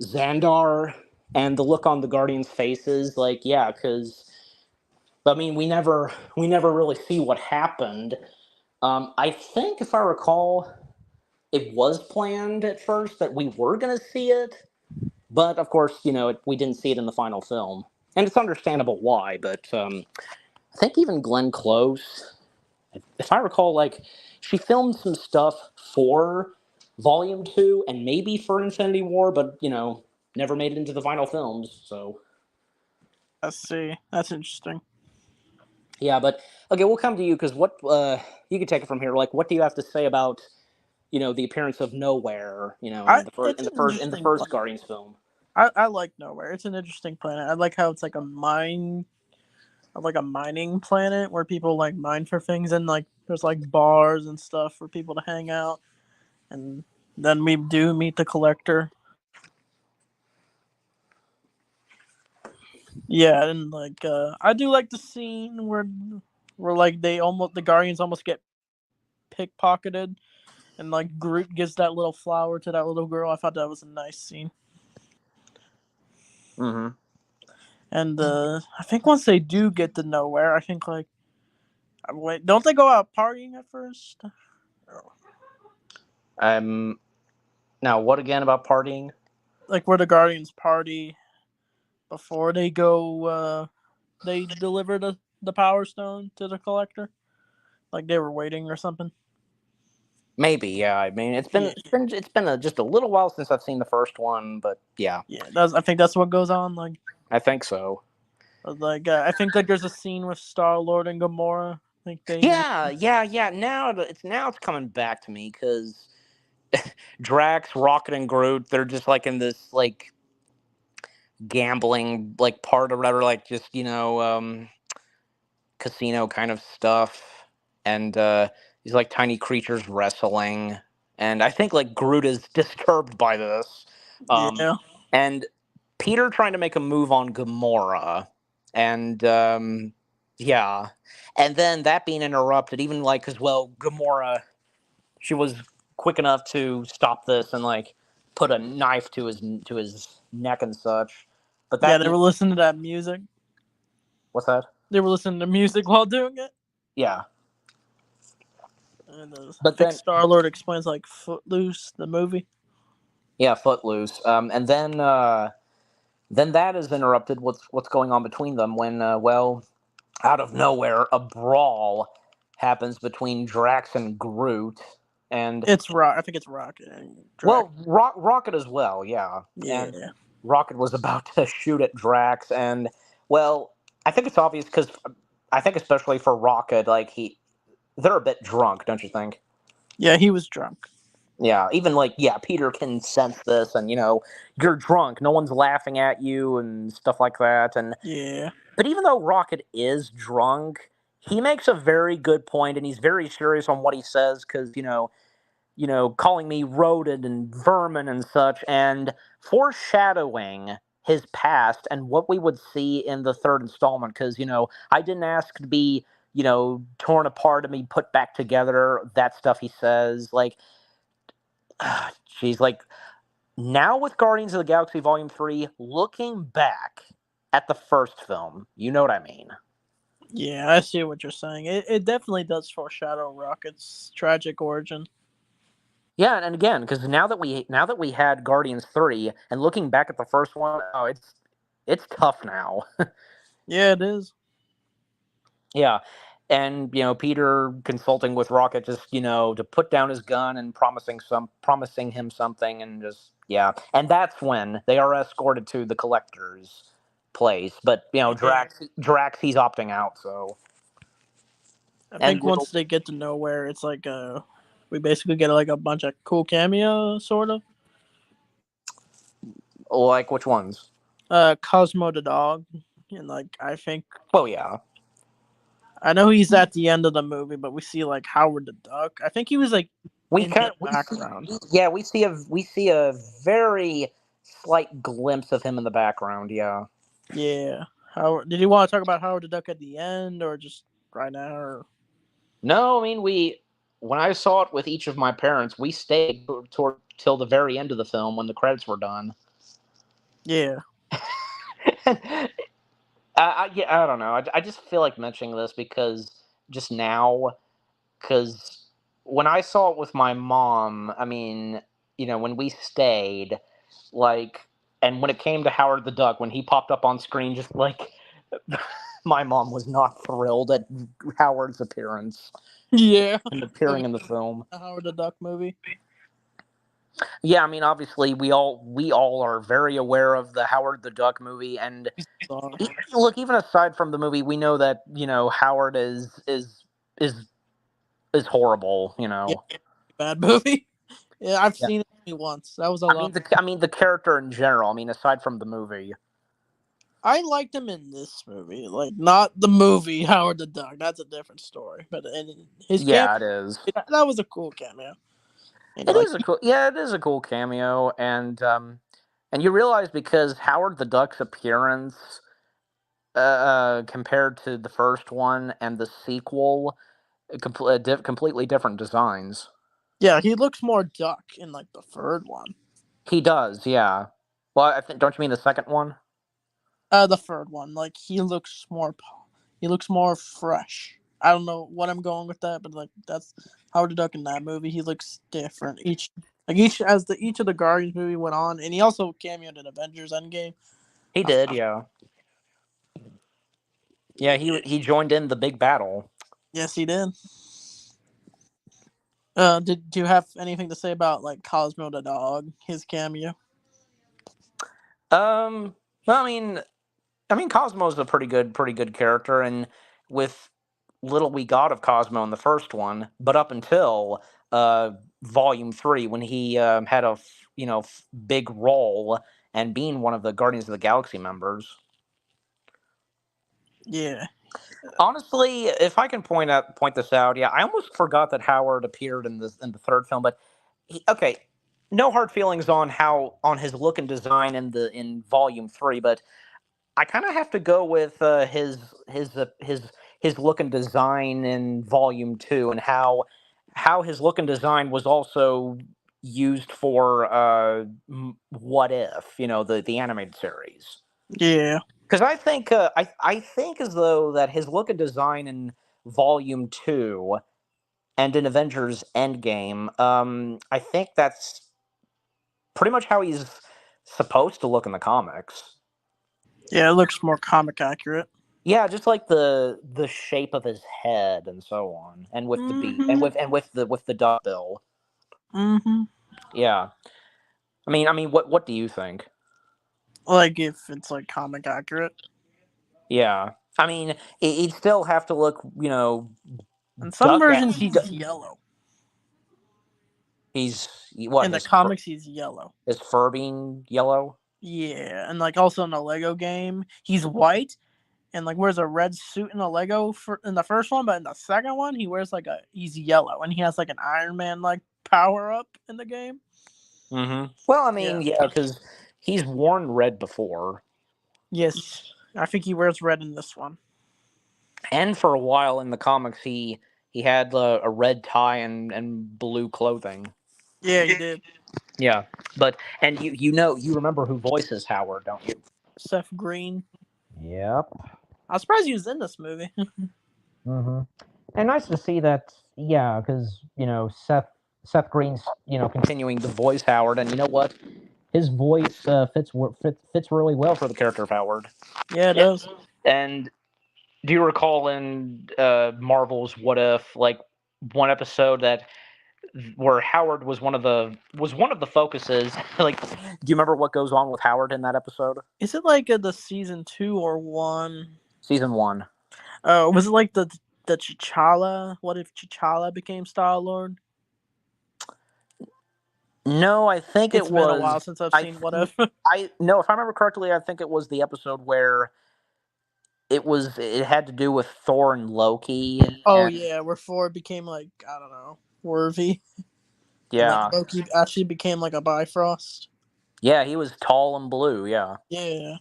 Xandar, and the look on the Guardians' faces, like, yeah, because we never really see what happened. I think, if I recall, it was planned at first that we were gonna see it, but of course, we didn't see it in the final film, and it's understandable why. But I think even Glenn Close, if I recall, like, she filmed some stuff for Volume 2 and maybe for Infinity War, but, never made it into the final films. So, Let's see. That's interesting. yeah, but okay, we'll come to you because you can take it from here. Like, what do you have to say about, the appearance of Nowhere, in the first It's an interesting first planet. Guardians film? I like Nowhere. It's an interesting planet. I like how it's like a mining planet where people like mine for things, and like there's like bars and stuff for people to hang out, and then we do meet the Collector. Yeah, and like I do like the scene where like the Guardians almost get pickpocketed, and like Groot gives that little flower to that little girl. I thought that was a nice scene. Mm-hmm. And I think once they do get to Nowhere, I think like wait, don't they go out partying at first? Um. Now, what again about partying? Like where the Guardians party before they go they deliver the Power Stone to the Collector? Like they were waiting or something? Maybe, yeah. I mean, Yeah, it's been just a little while since I've seen the first one, but yeah, yeah. That's I think that's what goes on. I think so. I think like there's a scene with Star Lord and Gamora. I think they. Yeah. Now it's coming back to me because Drax, Rocket, and Groot, they're just like in this like gambling like part or whatever, like just casino kind of stuff, and these like tiny creatures wrestling, and I think like Groot is disturbed by this, um, Yeah, and Peter trying to make a move on Gamora, and yeah, and then that being interrupted, even like because well Gamora she was quick enough to stop this and like put a knife to his neck and such, but yeah. that They were listening to that music. what's that? They were listening to music while doing it. Yeah, And I but think then Star Lord explains like Footloose, the movie. yeah, Footloose. And then that is interrupted. What's going on between them when well, out of nowhere, a brawl happens between Drax and Groot, and It's Rock. I think it's Rocket and Drax. well, Rocket as well. Yeah, and Yeah, Rocket was about to shoot at Drax, and well, I think it's obvious because I think especially for Rocket, like they're a bit drunk, don't you think? yeah. He was drunk. Yeah, even like yeah, Peter can sense this, and you're drunk. No one's laughing at you and stuff like that. And Yeah, but even though Rocket is drunk, he makes a very good point, and he's very serious on what he says because calling me rodent and vermin and such, and foreshadowing his past and what we would see in the third installment. Because I didn't ask to be torn apart and be put back together. That stuff he says like. She's like now with Guardians of the Galaxy Volume 3, looking back at the first film, you know what I mean? yeah. I see what you're saying. It definitely does foreshadow Rocket's tragic origin. Yeah, and again, because now that we had Guardians 3 and looking back at the first one, oh, it's tough now. Yeah, it is. Yeah. And Peter consulting with Rocket just to put down his gun and promising him something and just yeah. And that's when they are escorted to the collector's place. But Yeah, Drax he's opting out, so I and think little once they get to nowhere, it's like we basically get like a bunch of cool cameos, sort of. like which ones? Cosmo the dog, and like I think Oh yeah. I know he's at the end of the movie, but we see like Howard the Duck. I think he was like We in kind the of we see background. yeah, we see a very slight glimpse of him in the background, yeah. Yeah. Howard, did you want to talk about Howard the Duck at the end, or just right now? Or No, I mean when I saw it with each of my parents, we stayed till the very end of the film when the credits were done. yeah, I don't know. I just feel like mentioning this because just now, because when I saw it with my mom, I mean, when we stayed, like, and when it came to Howard the Duck, when he popped up on screen, just like, my mom was not thrilled at Howard's appearance yeah. and The appearing in the film. Howard the Duck movie. Yeah, I mean, obviously, we all are very aware of the Howard the Duck movie, and So, look, even aside from the movie, we know that Howard is is horrible. yeah, bad movie. Yeah, I've Yeah. seen it only once. That was a I lot. mean the character in general. I mean, aside from the movie. I liked him in this movie, like not the movie Howard the Duck. That's a different story. But in his cameo, Yeah, it is. that was a cool cameo. You know, It like is a cool. Yeah, it is a cool cameo, and you realize because Howard the Duck's appearance, compared to the first one and the sequel, completely different designs. yeah, he looks more duck in like the third one. He does, yeah. Well, I think don't you mean the second one? The third one, like he looks more fresh. I don't know what I'm going with that, but like that's Howard the Duck in that movie. He looks different each as the each of the Guardians movie went on, and he also cameoed in Avengers Endgame. He did, yeah. Yeah, he joined in the big battle. Yes, he did. Do you have anything to say about like Cosmo the dog, his cameo? Well, I mean, Cosmo's a pretty good character, and with little we got of Cosmo in the first one, but up until uh, Volume 3, when he had a big role and being one of the Guardians of the Galaxy members. Yeah, Honestly, if I can point this out, yeah, I almost forgot that Howard appeared in the third film, but okay, no hard feelings on how on his look and design in Volume 3, but I kind of have to go with his look and design in Volume 2, and how his look and design was also used for What If, the animated series. yeah, Because I think as though that his look and design in Volume 2 and in Avengers Endgame, I think that's pretty much how he's supposed to look in the comics. yeah. It looks more comic accurate. Yeah, just like the shape of his head and so on, and with the beak, and Mm-hmm. with the duck bill. Mm-hmm. Yeah, I mean, what do you think? Like if it's like comic accurate. Yeah, I mean, he'd still have to look, In some duck at. versions, he's yellow. He's what In the his comics, he's yellow. his fur being yellow. Yeah, and like also in the Lego game, he's white and like wears a red suit in the Lego in the first one, but in the second one, he wears like he's yellow and he has like an Iron Man like power up in the game. Mm-hmm. Well, I mean, Yeah. yeah, because he's worn red before, Yes, I think he wears red in this one. and for a while in the comics, he had a red tie and blue clothing. Yeah, he did. Yeah, but and you remember who voices Howard, don't you? Seth Green. Yep. I was surprised he was in this movie. Mm-hmm. And nice to see that. Yeah, because Seth Green's continuing to voice Howard, and you know what? His voice fits really well for the character of Howard. Yeah, it does. And do you recall in Marvel's What If, like one episode that where Howard was one of the focuses? Like, do you remember what goes on with Howard in that episode? Is it like the season 2 or 1? Season one. Oh, was it like the T'Challa? What if T'Challa became Star Lord? No, I think it It's been a was. while since I've I seen What If. I no, if I remember correctly, I think it was the episode where it had to do with Thor and Loki, Oh and yeah, where Ford became like I don't know, worthy, and like yeah, Loki actually became like a Bifrost. yeah, he was tall and blue, yeah. Yeah.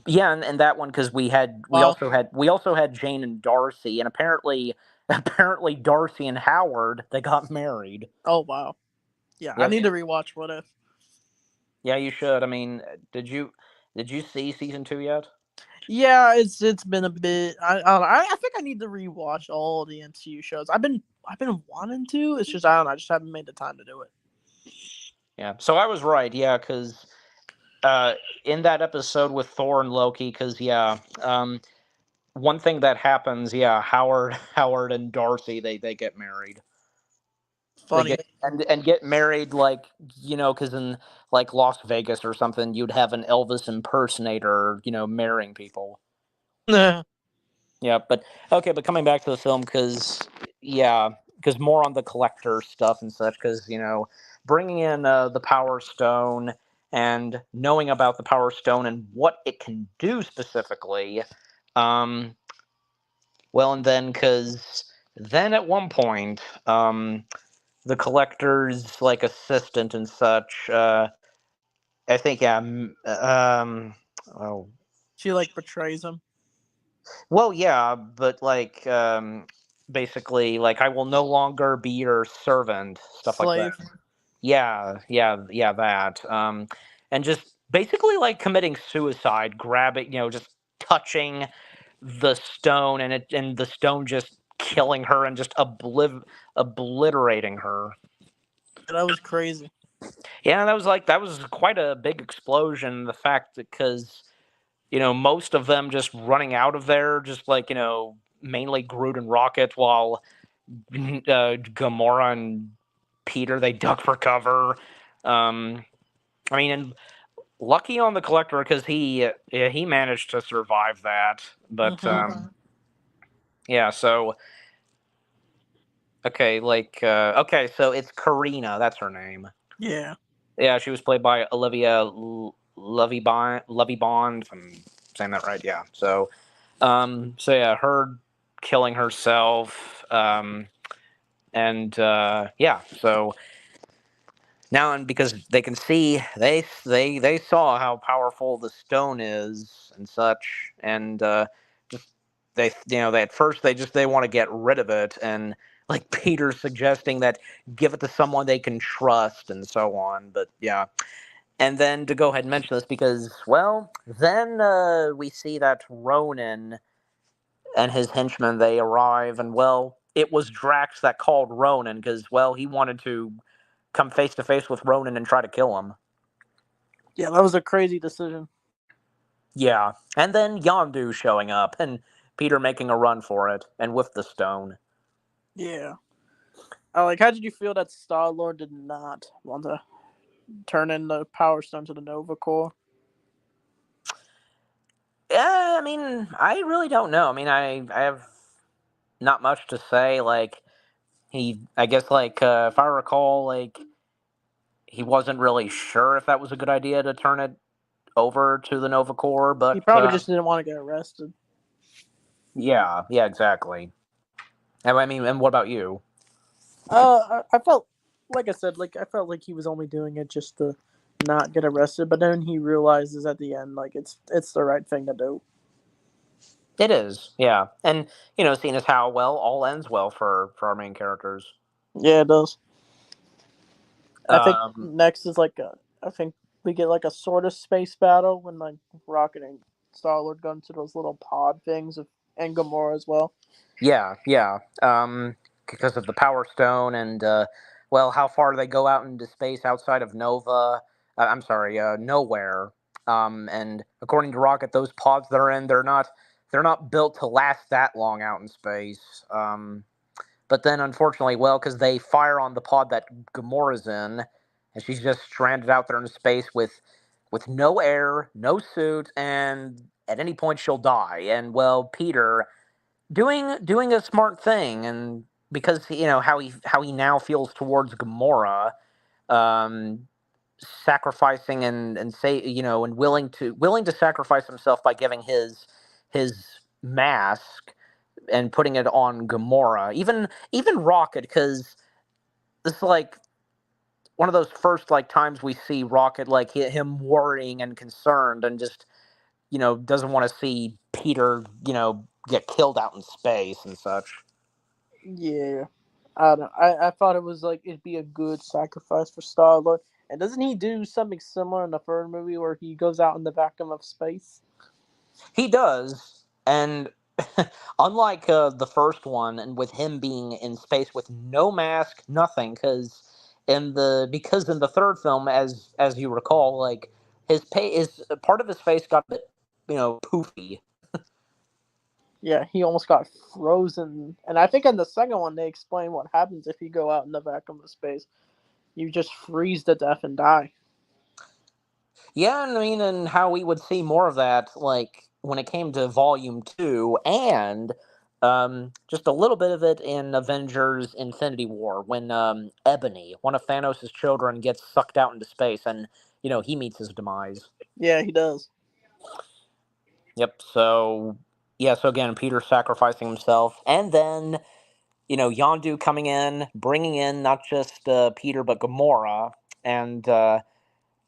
Yeah, and that one because Wow. we also had Jane and Darcy, and apparently apparently Darcy and Howard, they got married. Oh wow. Yeah, I Yep. need to rewatch What If. Yeah, you should. I mean, did you see season 2 yet? Yeah, it's been a bit. I don't know. I think I need to rewatch all the MCU shows. I've been wanting to. It's just I don't know. I just haven't made the time to do it. Yeah. So I was right. Yeah, because uh, in that episode with Thor and Loki, because yeah, one thing that happens, yeah, Howard and Darcy, they get married. They Funny. get and get married, like, because in like Las Vegas or something, you'd have an Elvis impersonator, marrying people. Yeah, Yeah, but okay, but coming back to the film, because more on the collector stuff and such, because bringing in the Power Stone and knowing about the Power Stone and what it can do specifically. Um, well, and then because then at one point, the collector's like assistant and such. I think yeah. Oh, she like betrays him. well, yeah, but like basically, like I will no longer be your servant, stuff like that. Slave. Yeah, yeah, yeah, that. And just basically like committing suicide, grabbing, just touching the stone, and the stone just killing her and just obliterating her. That was crazy. Yeah, that was quite a big explosion. The fact that because most of them just running out of there, just like, mainly Groot and Rocket, while Gamora and Peter, they duck for cover. And lucky on the Collector because he managed to survive that. But yeah, so okay, so it's Karina, that's her name. Yeah. Yeah, she was played by Olivia Lovey Bond. If I'm saying that right, yeah. So yeah, her killing herself, yeah. So now, and because they can see, they saw how powerful the stone is and such, and just they at first they want to get rid of it, and like Peter suggesting that give it to someone they can trust and so on. But yeah, and then to go ahead and mention this because, well, then we see that Ronan and his henchmen, they arrive, and, well, it was Drax that called Ronan because, well, he wanted to come face to face with Ronan and try to kill him. Yeah, that was a crazy decision. Yeah, and then Yondu showing up, and Peter making a run for it, and with the stone. Yeah. How did you feel that Star-Lord did not want to turn in the Power Stone to the Nova Corps? Yeah, I mean, I really don't know. I mean, I have not much to say. Like, I guess, if I recall, he wasn't really sure if that was a good idea to turn it over to the Nova Corps, He but probably just didn't want to get arrested. yeah, exactly. And I mean, and what about you? I felt, like I said, I felt like he was only doing it just to not get arrested, but then he realizes at the end, it's the right thing to do. It is, yeah, and seeing as how well all ends well for our main characters. Yeah, it does. I think Um, next is I think we get a sort of space battle when Rocket and Star-Lord go into those little pod things and Gamora as well. yeah. Because of the Power Stone and well, how far they go out into space outside of Nova. I'm sorry, nowhere. And according to Rocket, those pods that are in, they're not built to last that long out in space. But then, unfortunately, well, because they fire on the pod that Gamora's in, and she's just stranded out there in space with no air, no suit, and at any point she'll die. And, well, Peter doing a smart thing, and because how he now feels towards Gamora, um, sacrificing and say and willing to sacrifice himself by giving his mask and putting it on Gamora. Even Rocket, because this is one of those first times we see Rocket him worrying and concerned and just doesn't want to see Peter get killed out in space and such. Yeah, I don't. I thought it was it'd be a good sacrifice for Star-Lord. And doesn't he do something similar in the third movie where he goes out in the vacuum of space? He does, and unlike the first one, and with him being in space with no mask, nothing, because in the third film, as you recall, his part of his face got a bit poofy. Yeah, he almost got frozen. And I think in the second one they explain what happens if you go out in the vacuum of space. You just freeze to death and die. Yeah, and I mean, and how we would see more of that, when it came to Volume 2, and just a little bit of it in Avengers Infinity War, when Ebony, one of Thanos' children, gets sucked out into space, and, he meets his demise. Yeah, he does. Yep, so, yeah, so again, Peter sacrificing himself, and then, Yondu coming in, bringing in not just Peter, but Gamora, and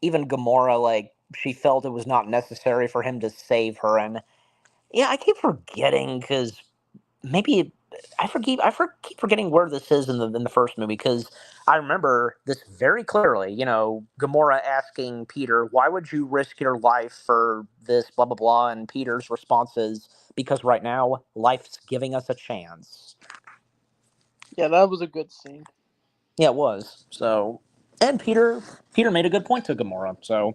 even Gamora, she felt it was not necessary for him to save her, and yeah, I keep forgetting because maybe keep forgetting where this is in the first movie because I remember this very clearly. Gamora asking Peter, "Why would you risk your life for this?" Blah blah blah, and Peter's response is, "Because right now, life's giving us a chance." Yeah, that was a good scene. Yeah, it was. So, and Peter made a good point to Gamora. So,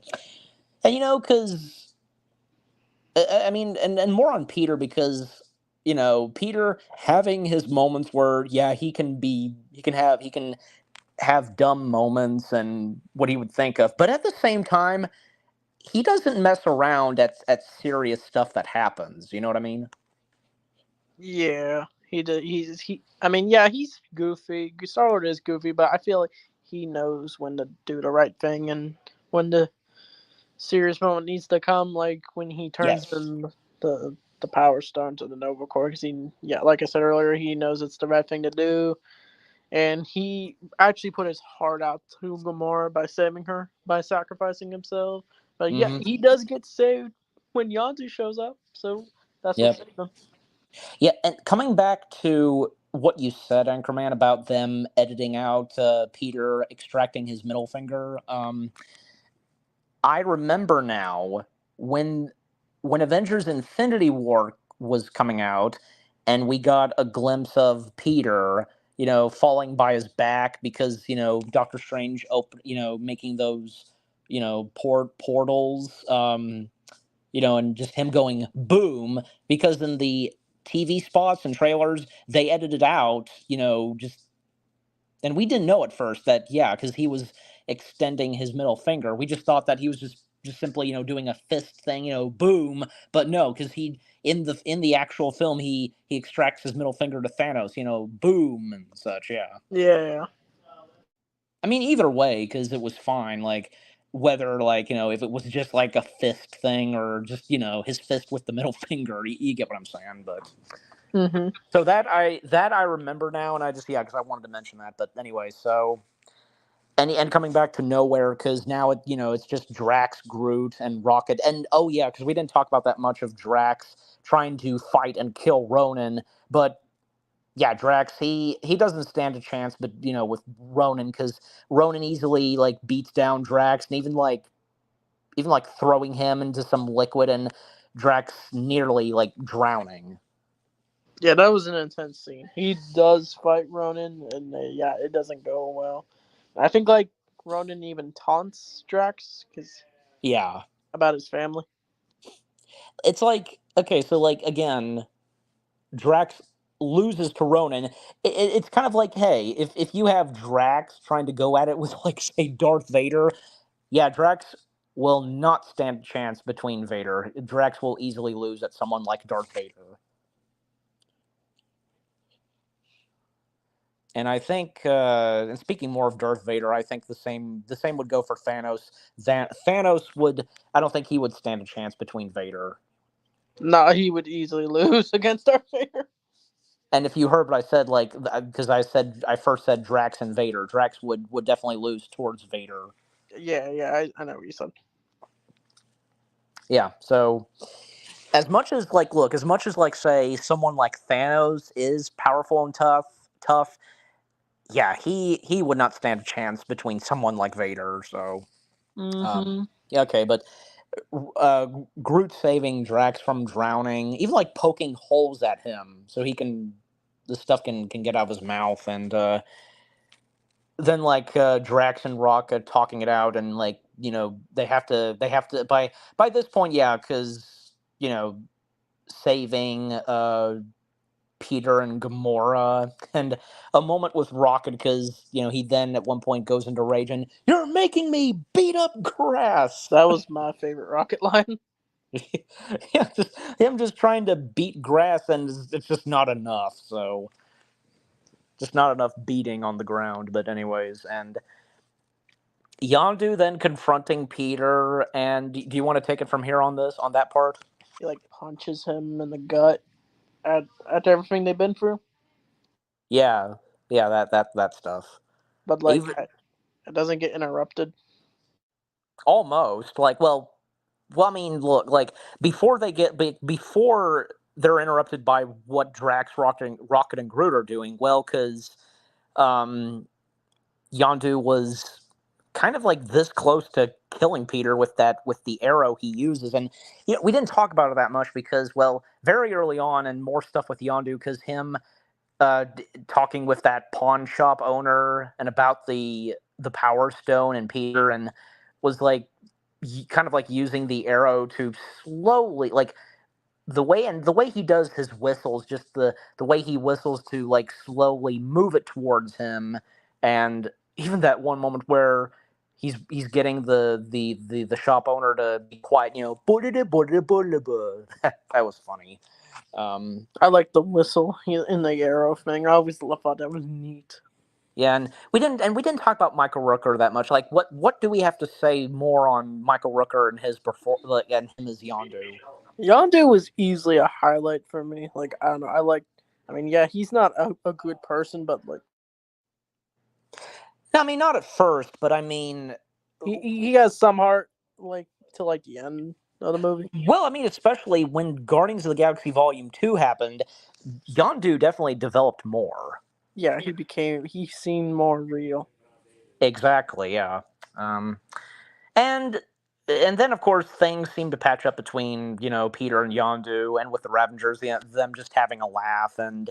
and because I mean, and more on Peter because Peter having his moments where yeah he can have dumb moments and what he would think of, but at the same time he doesn't mess around at serious stuff that happens. You know what I mean? Yeah, he did. I mean, yeah, he's goofy. Star Lord is goofy, but I feel like he knows when to do the right thing and when the serious moment needs to come. Like when he turns Yes. in the Power Stone to the Nova Corps. 'Cause yeah, like I said earlier, he knows it's the right thing to do, and he actually put his heart out to Gamora by saving her by sacrificing himself. But yeah, Mm-hmm. he does get saved when Yondu shows up. So that's what Yep. saved him. Yeah, and coming back to what you said, Anchorman, about them editing out Peter extracting his middle finger. I remember now when Avengers Infinity War was coming out and we got a glimpse of Peter, falling by his back because, Doctor Strange making those, portals, and just him going boom because in the TV spots and trailers they edited out, just and we didn't know at first that yeah because he was extending his middle finger. We just thought that he was just simply doing a fist thing, boom. But no, because he in the actual film he extracts his middle finger to Thanos, boom and such. Yeah, Yeah. I mean either way because it was fine. Like whether like if it was just like a fist thing or just his fist with the middle finger, you get what I'm saying. But Hmm. so that I remember now, and I just yeah because I wanted to mention that. But anyway, so and coming back to nowhere because now it's just Drax, Groot, and Rocket, and oh yeah, because we didn't talk about that much of Drax trying to fight and kill Ronan, but yeah, Drax he doesn't stand a chance, but with Ronan because Ronan easily like beats down Drax and even like throwing him into some liquid and Drax nearly like drowning. Yeah, that was an intense scene. He does fight Ronan, and yeah, it doesn't go well. I think like Ronan even taunts Drax because Yeah, about his family. it's like okay, so like again Drax loses to Ronan, it's kind of like, hey, if you have Drax trying to go at it with, like, say, Darth Vader, yeah, Drax will not stand a chance between Vader. Drax will easily lose at someone like Darth Vader. And I think, and speaking more of Darth Vader, I think the same would go for Thanos. Thanos would, I don't think he would stand a chance between Vader. Nah, he would easily lose against Darth Vader. And if you heard what I said, like, because I first said Drax and Vader, Drax would definitely lose towards Vader. Yeah, I know what you said. Yeah. So as much as like say someone like Thanos is powerful and tough, yeah, he would not stand a chance between someone like Vader. So Mm-hmm. yeah, okay, but uh, Groot saving Drax from drowning, even like poking holes at him so the stuff can get out of his mouth, and then like Drax and Rocket talking it out, and like they have to by this point, yeah, because saving Peter and Gamora, and a moment with Rocket because he then at one point goes into rage and you're making me beat up grass. That was my favorite Rocket line. Yeah, just him just trying to beat grass and it's just not enough. So just not enough beating on the ground. But anyways, and Yondu then confronting Peter, and do you want to take it from here on that part? He like punches him in the gut at everything they've been through, Yeah, yeah, that stuff. but like Even it doesn't get interrupted. almost like well, I mean, look, like before they're interrupted by what Drax, Rocket, and Groot are doing. Well, because um, Yondu was kind of like this close to killing Peter with the arrow he uses, and we didn't talk about it that much because well, very early on, and more stuff with Yondu because him talking with that pawn shop owner and about the Power Stone and Peter and was like kind of like using the arrow to slowly, like the way he does his whistles, just the way he whistles to like slowly move it towards him, and even that one moment where he's getting the shop owner to be quiet, that was funny. I like the whistle in the arrow thing. I always thought that was neat. Yeah, and we didn't talk about Michael Rooker that much. Like, what do we have to say more on Michael Rooker and his like, and him as Yondu? Yondu was easily a highlight for me. Like, I don't know. I mean, yeah, he's not a good person, but like, I mean, not at first, but I mean, he has some heart. Like to like the end of the movie. well, I mean, especially when Guardians of the Galaxy Volume 2 happened, Yondu definitely developed more. Yeah, he seemed more real. Exactly, yeah. Um, and and then of course things seem to patch up between Peter and Yondu, and with the Ravengers, them just having a laugh, and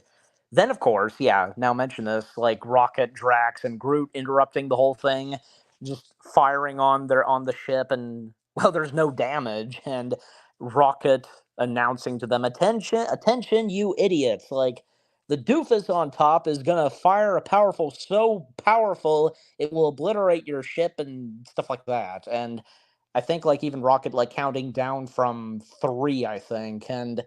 then of course, yeah, now mention this, like Rocket, Drax, and Groot interrupting the whole thing, just firing on the ship, and well, there's no damage, and Rocket announcing to them, attention, attention, you idiots, like the doofus on top is gonna fire a powerful, so powerful it will obliterate your ship and stuff like that. And I think like even Rocket like counting down from three, I think, and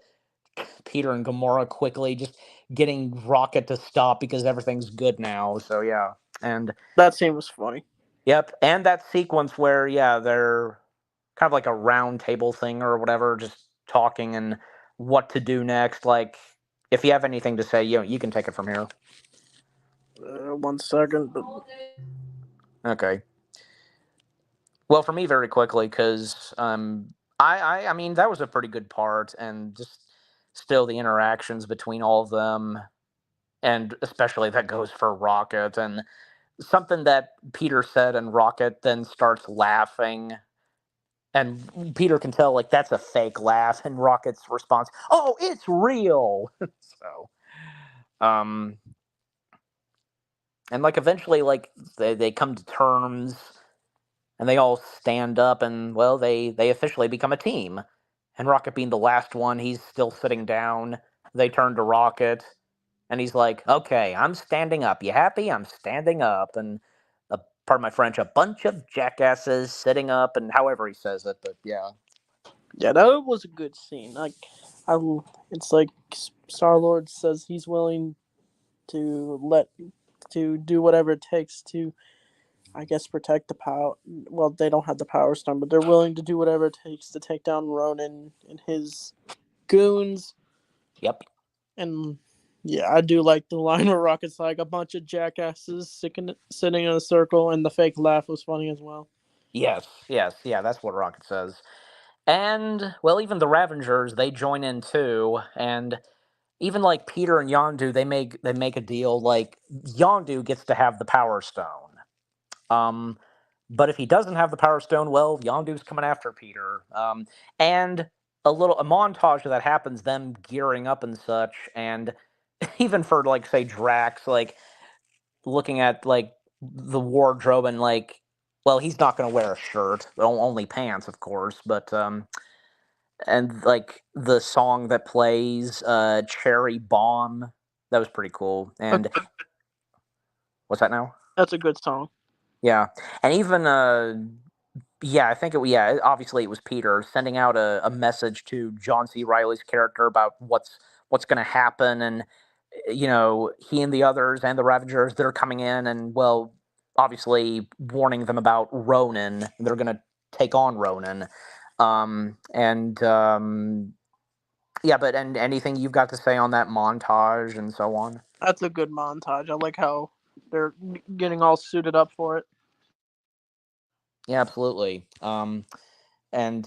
Peter and Gamora quickly just getting Rocket to stop because everything's good now. So yeah. And That scene was funny. yep, and that sequence where yeah, they're kind of like a round table thing or whatever, just talking and what to do next. Like if you have anything to say, you can take it from here. 1 second, but Okay. Well, for me, very quickly, because I mean, that was a pretty good part, and just still the interactions between all of them, and especially that goes for Rocket, and something that Peter said, and Rocket then starts laughing, and Peter can tell like that's a fake laugh, and Rocket's response, "Oh, it's real." So, um, and like eventually, like they come to terms and they all stand up and well they officially become a team, and Rocket being the last one, he's still sitting down. They turn to Rocket and he's like, okay, I'm standing up, you happy? I'm standing up. And pardon my French, a bunch of jackasses sitting up, and however he says it, but yeah. yeah, that was a good scene. Like, I, it's like Star Lord says he's willing to do whatever it takes to, I guess, protect the power. Well, they don't have the Power Stone, but they're willing to do whatever it takes to take down Ronan and his goons. Yep. And yeah, I do like the line where Rocket's like a bunch of jackasses sitting in a circle, and the fake laugh was funny as well. Yes, yes, yeah, that's what Rocket says. And well, even the Ravengers, they join in too, and even like Peter and Yondu, they make a deal. Like Yondu gets to have the Power Stone. Um, but if he doesn't have the Power Stone, well, Yondu's coming after Peter. And a montage of that happens, them gearing up and such, and even for like say Drax, like looking at like the wardrobe and like, well, he's not going to wear a shirt, only pants, of course, but and like the song that plays, Cherry Bomb, that was pretty cool. And Okay, what's that now? that's a good song. Yeah, and even yeah, I think obviously it was Peter sending out a message to John C. Riley's character about what's going to happen, and he and the others and the Ravagers, they're coming in, and well, obviously warning them about Ronan. They're going to take on Ronan, and yeah, but and anything you've got to say on that montage and so on? That's a good montage. I like how they're getting all suited up for it. Yeah, absolutely. And and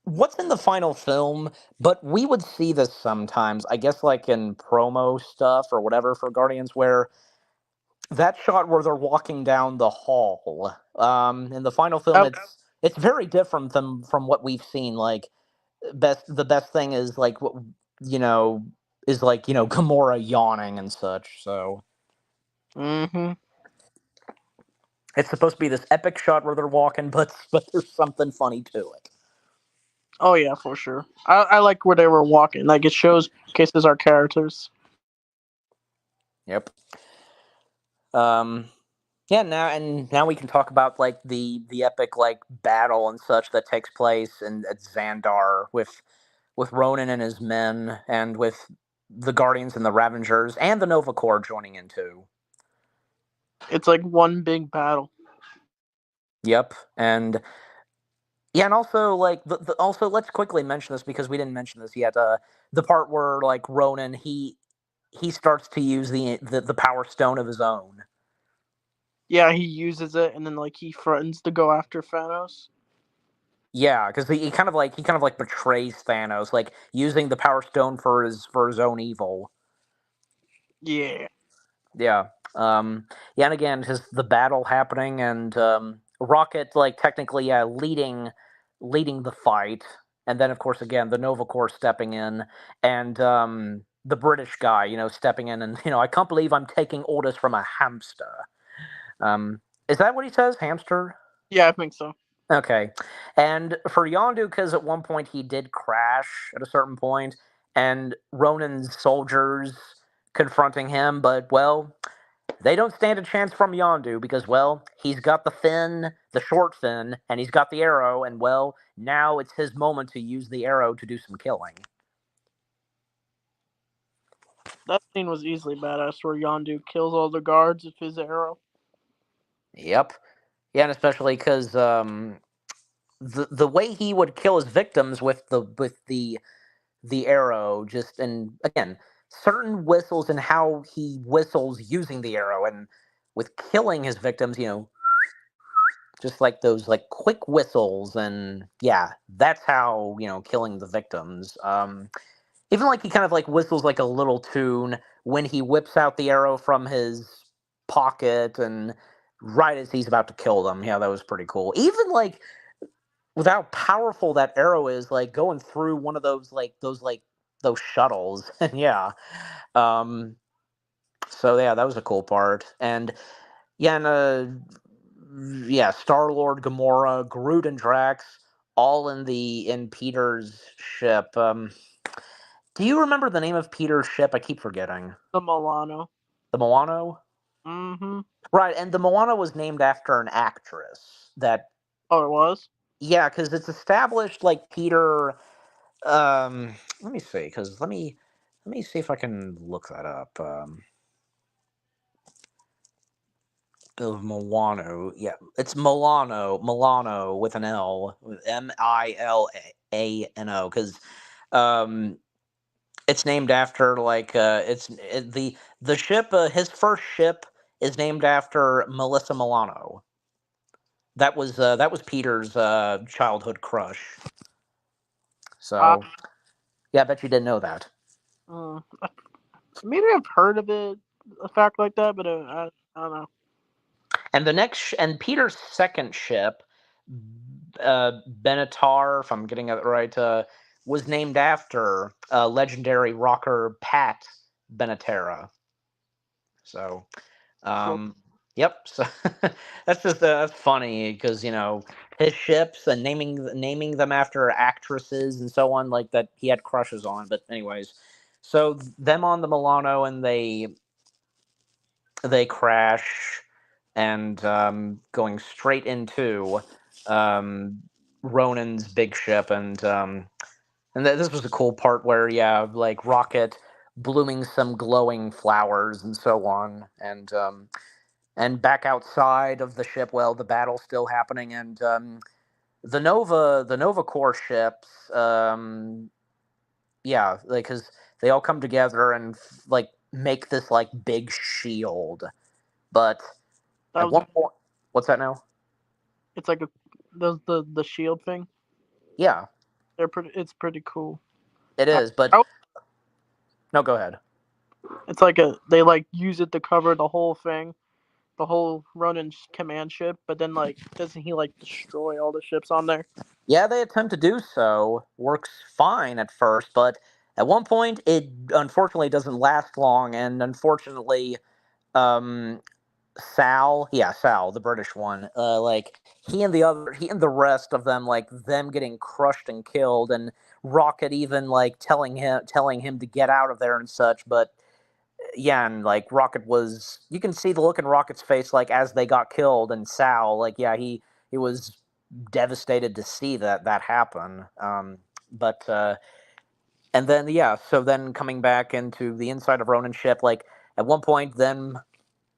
what's in the final film, but we would see this sometimes, I guess, like in promo stuff or whatever for Guardians, where that shot where they're walking down the hall, in the final film, Oh, it's very different than from what we've seen. Like the best thing is like what you know is like Gamora yawning and such. So mm-hmm. It's supposed to be this epic shot where they're walking, but there's something funny to it. Oh yeah, for sure. I like where they were walking. Like it shows cases our characters. Yep. Um, yeah. Now we can talk about like the epic like battle and such that takes place in at Xandar with Ronan and his men, and with the Guardians and the Ravengers and the Nova Corps joining in too. It's like one big battle. Yep. And yeah, and also like also let's quickly mention this because we didn't mention this yet. The part where like Ronan he starts to use the Power Stone of his own. Yeah, he uses it and then like he threatens to go after Thanos. Yeah, because he kind of like betrays Thanos, like using the Power Stone for his own evil. Yeah, Yeah. Um, yeah, and again, just the battle happening, and Rocket like technically leading the fight, and then of course again the Nova Corps stepping in, and the British guy, stepping in, and I can't believe I'm taking orders from a hamster. Um, is that what he says? Hamster? yeah, I think so. Okay. And for Yondu, because at one point he did crash at a certain point, and Ronan's soldiers confronting him, but well, they don't stand a chance from Yondu because, well, he's got the fin, the short fin, and he's got the arrow, and well, now it's his moment to use the arrow to do some killing. That scene was easily badass where Yondu kills all the guards with his arrow. Yep. Yeah, and especially because the way he would kill his victims with the arrow, just, and again, certain whistles and how he whistles using the arrow, and with killing his victims, just like those like quick whistles, and yeah, that's how killing the victims. Even like he kind of like whistles like a little tune when he whips out the arrow from his pocket, and right as he's about to kill them. Yeah, that was pretty cool. Even like with how powerful that arrow is, like going through one of those shuttles. And yeah, um, so yeah, that was a cool part. And yeah, and yeah, Star Lord, Gamora, Groot, and Drax, all in Peter's ship. Do you remember the name of Peter's ship? I keep forgetting. The Milano. The Moano. Mm-hmm. Right, and the Moana was named after an actress that. Oh, it was? Yeah, because it's established like Peter. Let me see, because let me see if I can look that up. Of Milano, yeah, it's Milano with an L, with Milano, because um, it's named after like the ship. His first ship is named after Melissa Milano. That was Peter's childhood crush. Uh, So yeah, I bet you didn't know that. mm, maybe I've heard of it, a fact like that, but I don't know. And Peter's second ship, Benatar, if I'm getting it right, was named after legendary rocker Pat Benaterra. So, Cool. yep. So that's funny because his ships and naming them after actresses and so on, like that he had crushes on. But anyways, so them on the Milano, and they crash, and going straight into um, Ronan's big ship, and this was a cool part where, yeah, like Rocket blooming some glowing flowers and so on, and back outside of the ship, well, the battle's still happening, and the Nova Corps ships, yeah, like because they all come together and like make this like big shield, but That at was. one point, what's that now? It's like the shield thing. Yeah, They're pretty. It's pretty cool. it I, is. But I, no, go ahead. it's like they like use it to cover the whole thing, the whole Ronin command ship. But then like, doesn't he like destroy all the ships on there? Yeah, they attempt to do so. Works fine at first, but at one point, it unfortunately doesn't last long, and unfortunately, um, Sal, yeah, Sal, the British one. Like he and the rest of them, like them getting crushed and killed, and Rocket even like telling him to get out of there and such. But yeah, and like Rocket was, you can see the look in Rocket's face, like as they got killed, and Sal, like yeah, he was devastated to see that happen. But and then yeah, so then coming back into the inside of Ronan's ship, like at one point, then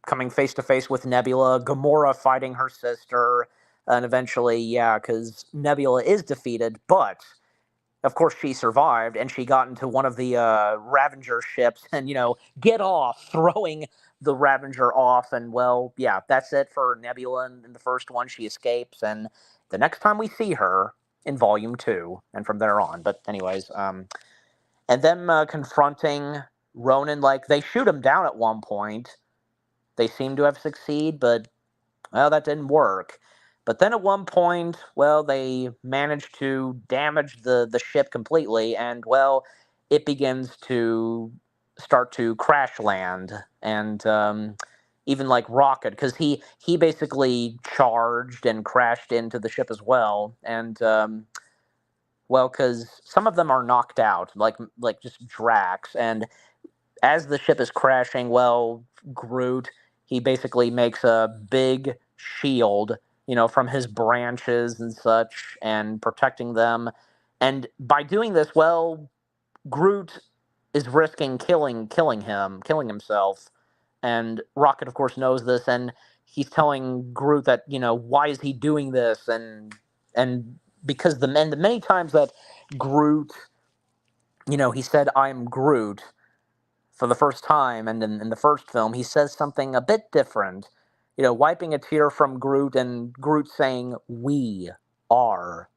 coming face to face with Nebula, Gamora fighting her sister, and eventually, yeah, because Nebula is defeated, but of course she survived, and she got into one of the Ravager ships, and get off, throwing the Ravager off, and well, yeah, that's it for Nebula in the first one. She escapes, and the next time we see her in Volume 2, and from there on. But anyways, and them confronting Ronan, like they shoot him down at one point. They seem to have succeeded, but well, that didn't work. But then at one point, well, they managed to damage the ship completely, and well, it begins to start to crash land, and even like Rocket, because he basically charged and crashed into the ship as well, and well, because some of them are knocked out, like just Drax, and as the ship is crashing, well, Groot, he basically makes a big shield, from his branches and such, and protecting them. And by doing this, well, Groot is risking killing himself. And Rocket, of course, knows this, and he's telling Groot that, why is he doing this? And because the many times that Groot, he said, "I'm Groot," for the first time, and in the first film, he says something a bit different. Wiping a tear from Groot, and Groot saying, "We are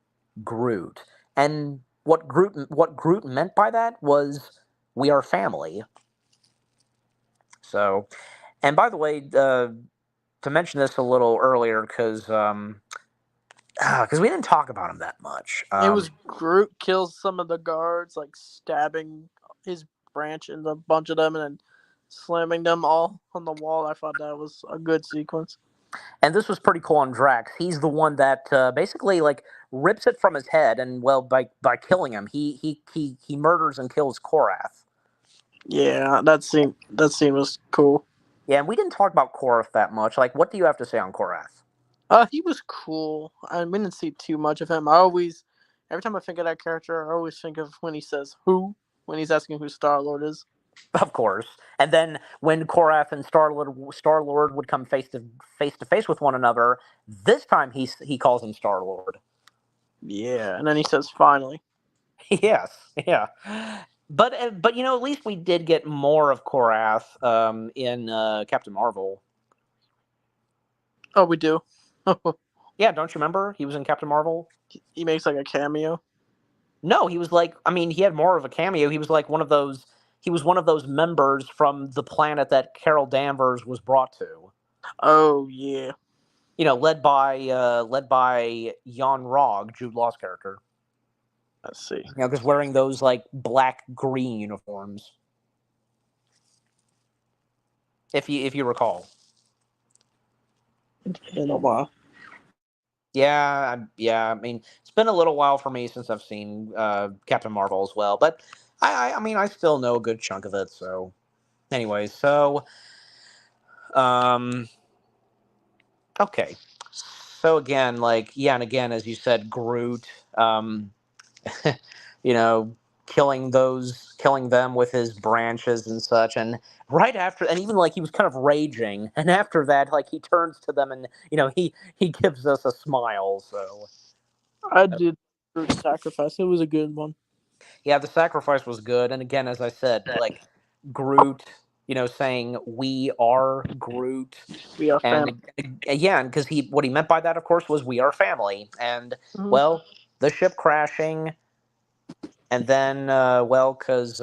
Groot." And what Groot meant by that was, "We are family." So, and by the way, to mention this a little earlier, because we didn't talk about him that much. It was Groot kills some of the guards, like stabbing his branch into a bunch of them and then slamming them all on the wall. I thought that was a good sequence. And this was pretty cool on Drax. He's the one that basically like rips it from his head, and well, by killing him, he murders and kills Korath. Yeah, that scene was cool. Yeah, and we didn't talk about Korath that much. Like, what do you have to say on Korath? He was cool. We didn't see too much of him. Every time I think of that character, I always think of when he says "who" when he's asking who Star Lord is. Of course. And then when Korath and Star Lord would come face to face with one another, this time he calls him Star Lord. Yeah, and then he says "finally." Yes, yeah. But at least we did get more of Korath in Captain Marvel. Oh, we do. Yeah, don't you remember? He was in Captain Marvel. He makes like a cameo. No, he was like, I mean, he had more of a cameo. He was like one of those. He was one of those members from the planet that Carol Danvers was brought to. Oh yeah. Led by Jan Rog, Jude Law's character. Let's see. Because wearing those like black green uniforms, if you recall. It's been a while. Yeah. I mean, it's been a little while for me since I've seen Captain Marvel as well, but I mean, I still know a good chunk of it. So, anyways, um, okay. So again, like yeah, and again, as you said, Groot, you know, killing them with his branches and such, and right after, and even like he was kind of raging, and after that, like he turns to them and he gives us a smile. So I did Groot sacrifice. It was a good one. yeah, the sacrifice was good, and again, as I said, like Groot, saying we are Groot. We are family. And again, because what he meant by that, of course, was we are family. And Mhm. well, the ship crashing, and then well, because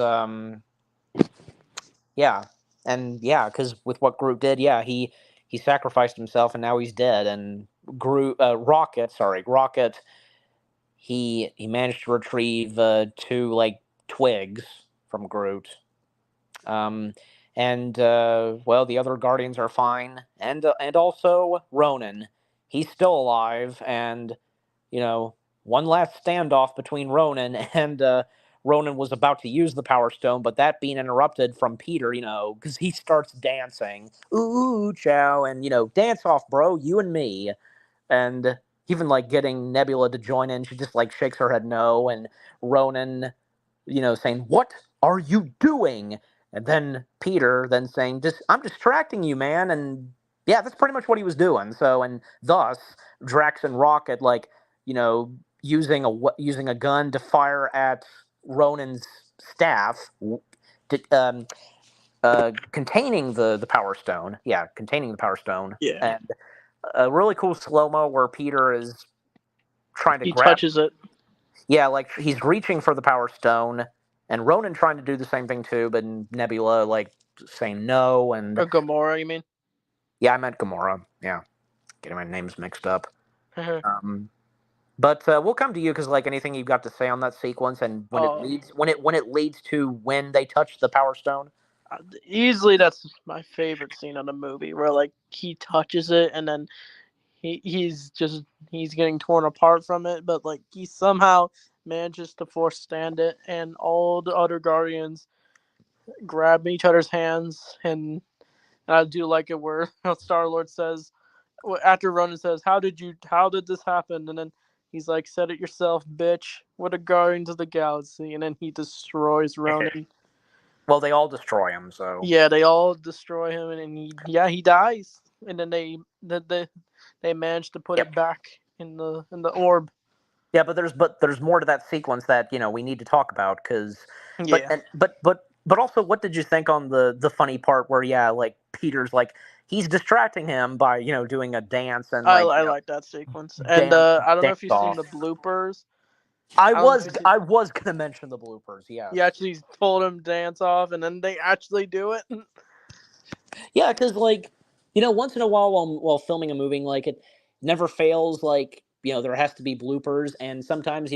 yeah, and yeah, because with what Groot did, yeah, he sacrificed himself, and now he's dead. And Rocket, he managed to retrieve two like twigs from Groot. Um, And well, the other Guardians are fine, and also Ronan, he's still alive, and you know, one last standoff between Ronan and Ronan was about to use the Power Stone, but that being interrupted from Peter, because he starts dancing, ooh, chow, and dance off, bro, you and me, and even like getting Nebula to join in, she just like shakes her head no, and Ronan, saying, "What are you doing?" And then Peter then saying, "Just I'm distracting you, man." And yeah, that's pretty much what he was doing. So, and thus Drax and Rocket, like, using a gun to fire at Ronan's staff, containing the Power Stone. Yeah, containing the Power Stone. Yeah. And a really cool slow mo where Peter is trying to He grab. touches it. Yeah, like he's reaching for the Power Stone, and Ronan trying to do the same thing too, but Nebula like saying no, and Or Gamora, you mean? yeah, I meant Gamora. Yeah, getting my names mixed up. Um, but we'll come to you because like anything you've got to say on that sequence, and when it leads to when they touch the Power Stone. Easily, that's my favorite scene of the movie, where like he touches it and then he's getting torn apart from it, but like he somehow manages to force stand it, and all the other Guardians grab each other's hands, and I do like it where Star Lord says, after Ronan says, how did this happen?" And then he's like, "Said it yourself, bitch. What a Guardians of the Galaxy!" And then he destroys Ronan. Well, they all destroy him, so Yeah, they all destroy him, and he dies. And then they manage to put yep. it back in the orb. Yeah, but there's more to that sequence that we need to talk about because, Yeah, but also, what did you think on the funny part where like Peter's like he's distracting him by doing a dance and I like I like that sequence. And dance I don't know dance if you've seen off. the bloopers. I I don't know was if you I was gonna mention the bloopers. Yes. he actually told him dance off, and then they actually do it. Yeah, because like once in a while while filming a movie, like it never fails. Like there has to be bloopers, and sometimes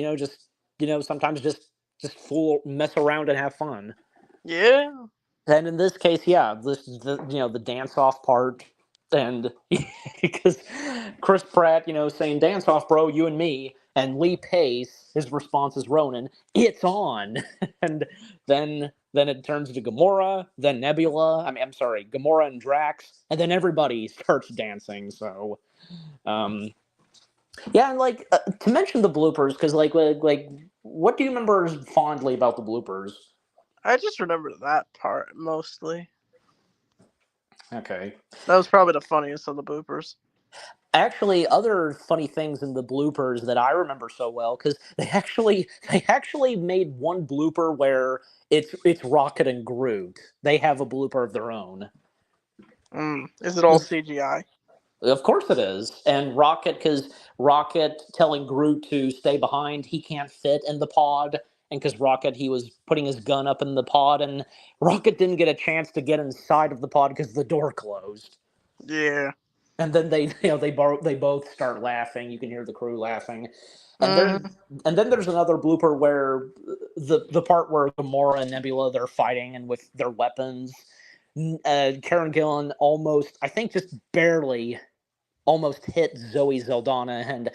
sometimes just fool mess around and have fun. Yeah. And in this case, yeah, this is the dance off part, and because Chris Pratt, saying dance off, bro, you and me, and Lee Pace, his response is Ronan, it's on, and then it turns to Gamora, then Nebula. I mean, I'm sorry, Gamora and Drax, and then everybody starts dancing. So, um, yeah, and like to mention the bloopers, because like, what do you remember fondly about the bloopers? I just remember that part mostly. Okay. That was probably the funniest of the bloopers. Actually, other funny things in the bloopers that I remember so well, because they actually made one blooper where it's Rocket and Groot. They have a blooper of their own. Is it all CGI? Of course it is. And Rocket, because Rocket telling Groot to stay behind, he can't fit in the pod. And because Rocket, he was putting his gun up in the pod, and Rocket didn't get a chance to get inside of the pod because the door closed. Yeah. And then they both start laughing. You can hear the crew laughing, and Mm-hmm. then there's another blooper where the part where Gamora and Nebula they're fighting and with their weapons. Karen Gillan almost, I think, just barely almost hit Zoe Zeldana, and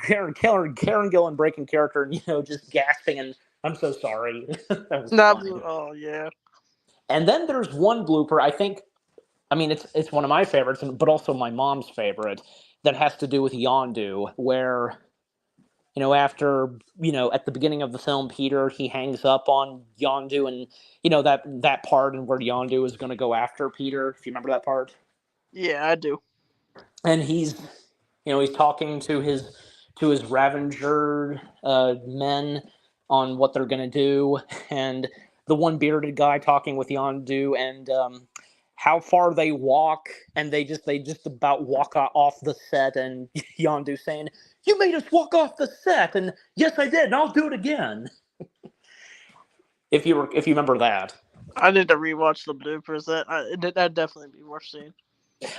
Karen Gillan breaking character and just gasping and I'm so sorry. That was funny. Oh yeah. And then there's one blooper I think. I mean, it's one of my favorites, but also my mom's favorite. That has to do with Yondu, where after at the beginning of the film, Peter he hangs up on Yondu, and that part and where Yondu is going to go after Peter. If you remember that part, Yeah, I do. and he's talking to his Ravenger men on what they're going to do, and the one bearded guy talking with Yondu, and how far they walk, and they just about walk off the set, and Yondu saying, "You made us walk off the set," and yes, I did, and I'll do it again. If you remember that. I need to rewatch the bloopers. That'd definitely be worth seeing.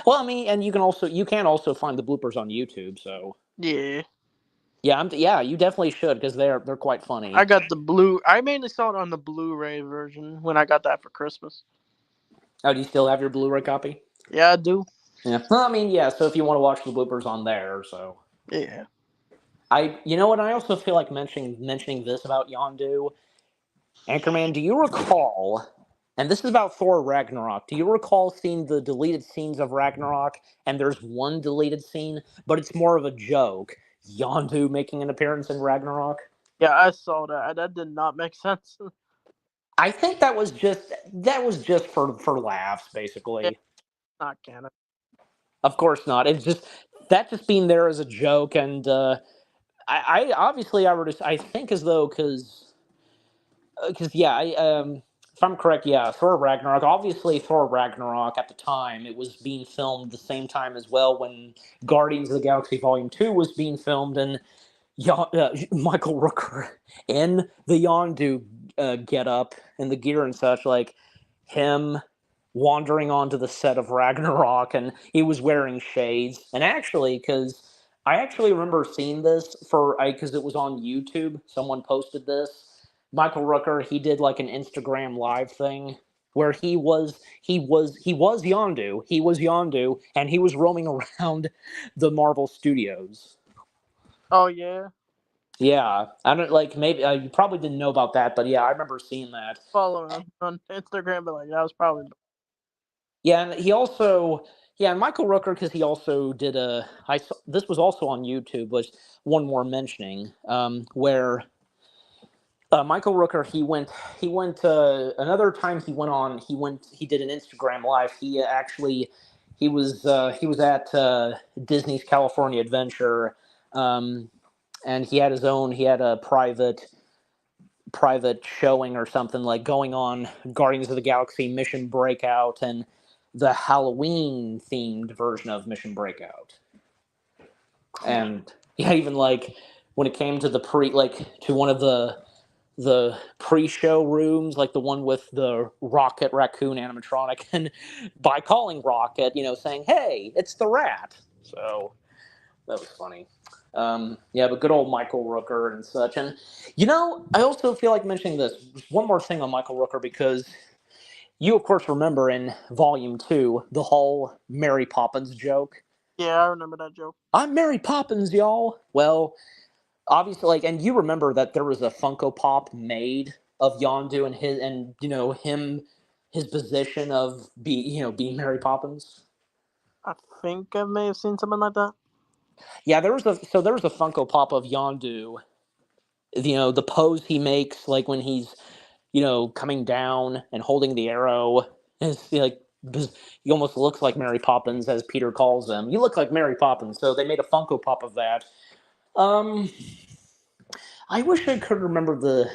Well, I mean, and you can also find the bloopers on YouTube. So Yeah. yeah, you definitely should because they're quite funny. I got the blue. I mainly saw it on the Blu-ray version when I got that for Christmas. Oh, do you still have your Blu-ray copy? Yeah, I do. Yeah. Well, I mean, yeah. So if you want to watch the bloopers on there, so Yeah. you know what? I also feel like mentioning this about Yondu. Anchorman, do you recall? And this is about Thor Ragnarok. Do you recall seeing the deleted scenes of Ragnarok? And there's one deleted scene, but it's more of a joke. Yondu making an appearance in Ragnarok. Yeah, I saw that. That did not make sense. I think that was just for laughs, Yeah, basically. not canon. Of course not. It's just that just being there as a joke, and I obviously I think as though because yeah, if I'm correct, yeah, Thor Ragnarok. Obviously, Thor Ragnarok at the time it was being filmed the same time as well when Guardians of the Galaxy Volume 2 was being filmed, and Michael Rooker in the Yondu get up and the gear and such, like him wandering onto the set of Ragnarok, and he was wearing shades. And actually, because I actually remember seeing this because it was on YouTube, someone posted this. Michael Rooker, he did like an Instagram live thing where he was Yondu, and he was roaming around the Marvel Studios. Oh yeah. Yeah, I don't like maybe you probably didn't know about that, but yeah, I remember seeing that. Follow him on Instagram, but like that was probably. Yeah, and he also yeah, Michael Rooker because he also did this was also on YouTube was one more mentioning where Michael Rooker he went another time he did an Instagram live he was at Disney's California Adventure um, and he had a private showing or something like going on Guardians of the Galaxy Mission Breakout and the Halloween themed version of Mission Breakout. And yeah, even like when it came to to one of the pre-show rooms, like the one with the Rocket Raccoon animatronic, and by calling Rocket, saying, "Hey, it's the rat." So that was funny. Yeah, but good old Michael Rooker and such. And I also feel like mentioning this one more thing on Michael Rooker because you, of course, remember in Volume 2 the whole Mary Poppins joke. Yeah, I remember that joke. I'm Mary Poppins, y'all. Well, obviously, and you remember that there was a Funko Pop made of Yondu and his position of being Mary Poppins. I think I may have seen something like that. Yeah, there was a Funko Pop of Yondu. The pose he makes, like when he's coming down and holding the arrow, is like he almost looks like Mary Poppins, as Peter calls him. You look like Mary Poppins, so they made a Funko Pop of that. Um, I wish I could remember the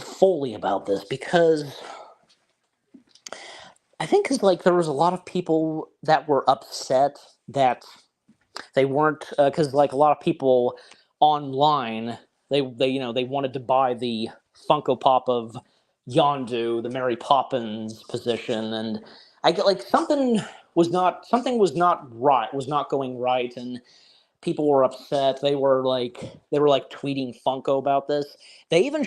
fully about this because I think because there was a lot of people that were upset that they weren't because a lot of people online they wanted to buy the Funko Pop of Yondu, the Mary Poppins position, and I get something was not going right, and people were upset. They were like tweeting Funko about this. They even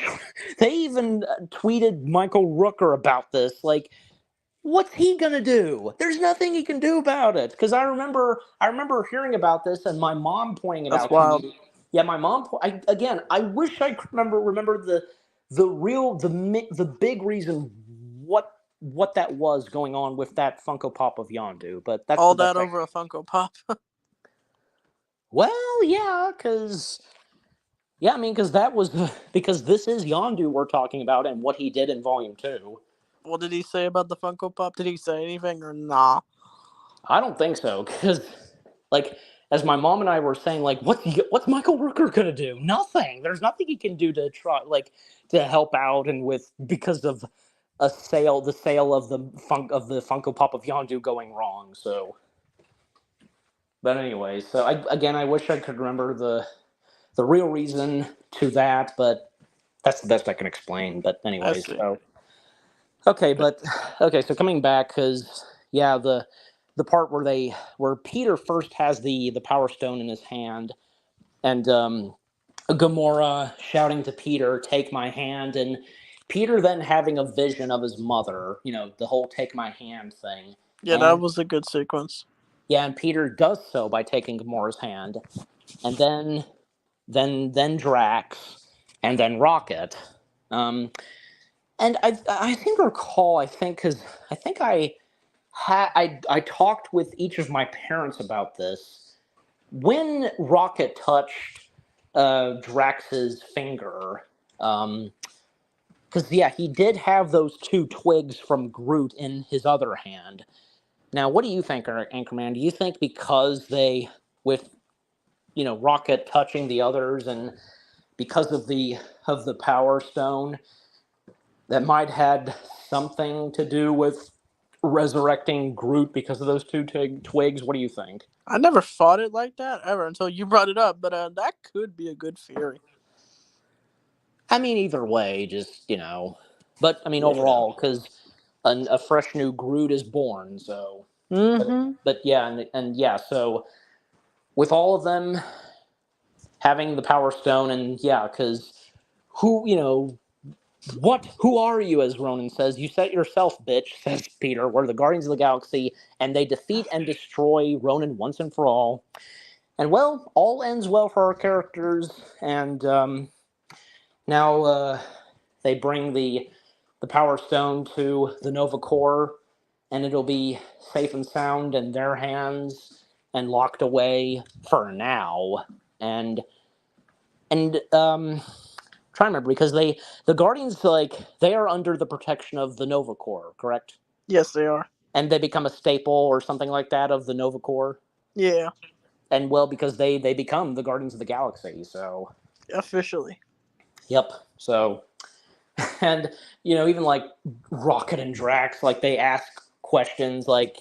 they even tweeted Michael Rooker about this. Like, what's he gonna do? There's nothing he can do about it. Because I remember hearing about this and my mom pointing it That's out to wild. me. Yeah, my mom. I wish I could remember the big reason what that was going on with that Funko Pop of Yondu. But that's All the that best. over a Funko Pop. Well, yeah, because yeah, I mean, because that was because this is Yondu we're talking about and what he did in Volume 2. What did he say about the Funko Pop? Did he say anything or nah? I don't think so, because like as my mom and I were saying, like what's Michael Rooker gonna do? Nothing. There's nothing he can do to try to help out and with because of the sale of the Funko Pop of Yondu going wrong. So, but anyway, so I wish I could remember the real reason to that, but that's the best I can explain. But I anyway, see. so okay, but okay, so coming back because yeah, the part where Peter first has the Power Stone in his hand, and Gamora shouting to Peter, "Take my hand," and Peter then having a vision of his mother, the whole take my hand thing. Yeah, that And was a good sequence. yeah, and Peter does so by taking Gamora's hand. And then Drax, and then Rocket. Um, and I seem to recall, because I think I talked with each of my parents about this. When Rocket touched Drax's finger, because yeah, he did have those two twigs from Groot in his other hand. Now, what do you think, Anchorman? Do you think because with Rocket touching the others, and because of the Power Stone, that might had something to do with resurrecting Groot because of those two twigs? What do you think? I never thought it like that ever until you brought it up, but that could be a good theory. I mean, either way, just but I mean, Yeah. overall, because a fresh new Groot is born. So, Mm-hmm. but yeah, and yeah, so with all of them having the Power Stone, and yeah, because who who are you? As Ronan says, you set yourself, bitch. Says Peter. We're the Guardians of the Galaxy, and they defeat and destroy Ronan once and for all. And well, all ends well for our characters, and now they bring the Power Stone to the Nova Corps, and it'll be safe and sound in their hands and locked away for now. And trying to remember, because the Guardians, like, they are under the protection of the Nova Corps, correct? Yes, they are. And they become a staple or something like that of the Nova Corps. Yeah, And well, because they become the Guardians of the Galaxy, so officially. yep. So and even like Rocket and Drax, like, they ask questions like,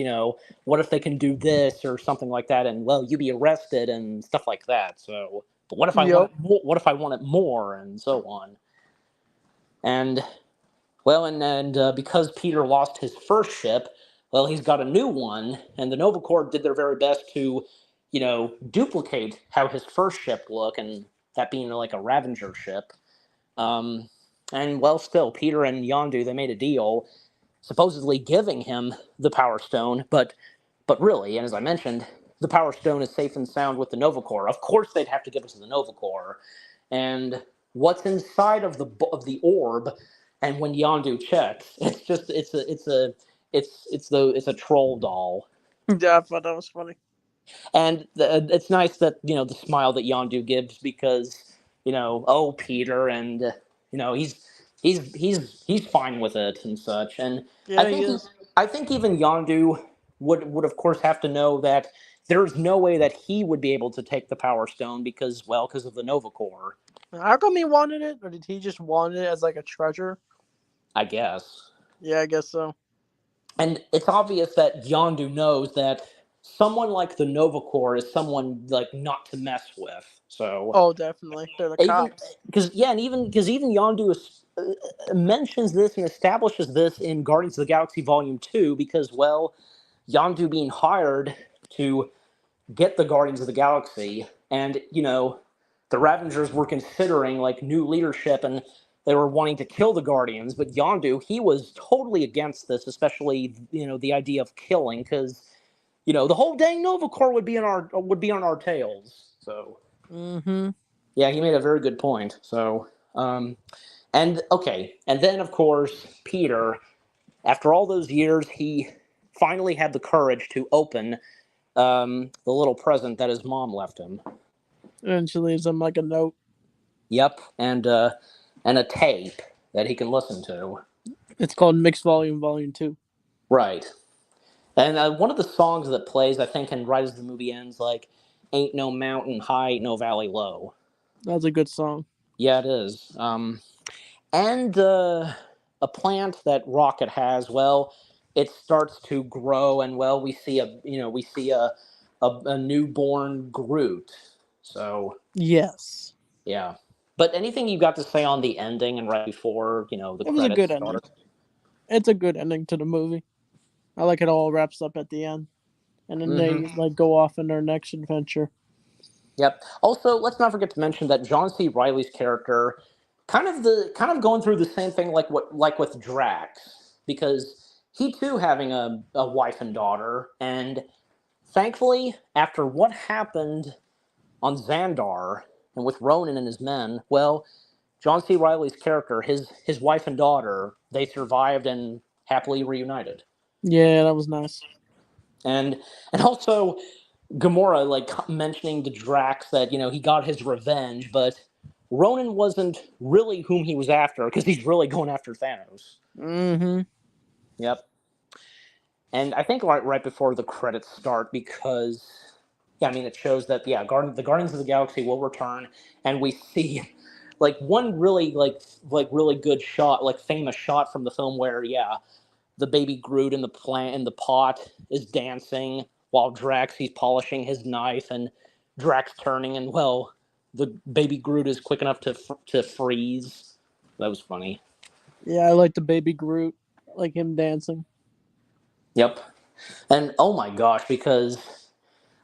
what if they can do this or something like that, and well, you be arrested and stuff like that. So, but what if I want Yep. it? What if I want it more, and so on. And well, and because Peter lost his first ship, well, he's got a new one, and the Nova Corps did their very best to, duplicate how his first ship looked, and that being like a Ravager ship. Um, and well, still, Peter and Yondu, they made a deal, supposedly giving him the Power Stone, but really, and as I mentioned, the Power Stone is safe and sound with the Nova Corps. Of course, they'd have to give it to the Nova Corps, and what's inside of the orb, and when Yondu checks, it's just it's a troll doll. Yeah, I thought that was funny. And it's nice that the smile that Yondu gives, because oh, Peter, and he's fine with it and such. And I Yeah, he think is. I think even Yondu would of course have to know that there's no way that he would be able to take the Power Stone, because of the Nova Corps, How come he wanted it, or did he just want it as like a treasure? I guess. Yeah, I guess so. And it's obvious that Yondu knows that someone like the Nova Corps is someone, like, not to mess with. So Oh, definitely. They're the even cops. even Yondu mentions this and establishes this in Guardians of the Galaxy Volume 2, because, well, Yondu being hired to get the Guardians of the Galaxy, and the Ravengers were considering, like, new leadership, and they were wanting to kill the Guardians, but Yondu, he was totally against this, especially the idea of killing, because the whole dang Nova Corps would be on our tails. So Mm-hmm. yeah, he made a very good point. So, and okay, and then of course Peter, after all those years, he finally had the courage to open the little present that his mom left him. And she leaves him like a note. Yep, and a tape that he can listen to. It's called Mixed Volume Volume 2. Right, and one of the songs that plays, I think, and right as the movie ends, like, "Ain't no mountain high, ain't no valley low." That's a good song. Yeah, it is. And a plant that Rocket has, well, it starts to grow, and well, we see a newborn Groot. So Yes. yeah. But anything you got to say on the ending and right before the It was a credits good ending. start? It's a good ending to the movie. I like it all wraps up at the end. And then Mm-hmm. they like go off in their next adventure. Yep. Also, let's not forget to mention that John C. Riley's character, kind of going through the same thing like with Drax, because he too having a wife and daughter, and thankfully after what happened on Xandar and with Ronan and his men, well, John C. Riley's character, his wife and daughter, they survived and happily reunited. Yeah, that was nice. And also Gamora like mentioning to Drax that he got his revenge, but Ronan wasn't really whom he was after because he's really going after Thanos. Mm-hmm. Yep. And I think right before the credits start, because yeah, I mean it shows that the Guardians of the Galaxy will return, and we see like one really really good shot, like famous shot from the film where the baby Groot in the plant in the pot is dancing while Drax he's polishing his knife, and Drax turning, and well, the baby Groot is quick enough to freeze. That was funny. Yeah, I like the baby Groot, like him dancing. Yep. And oh my gosh, because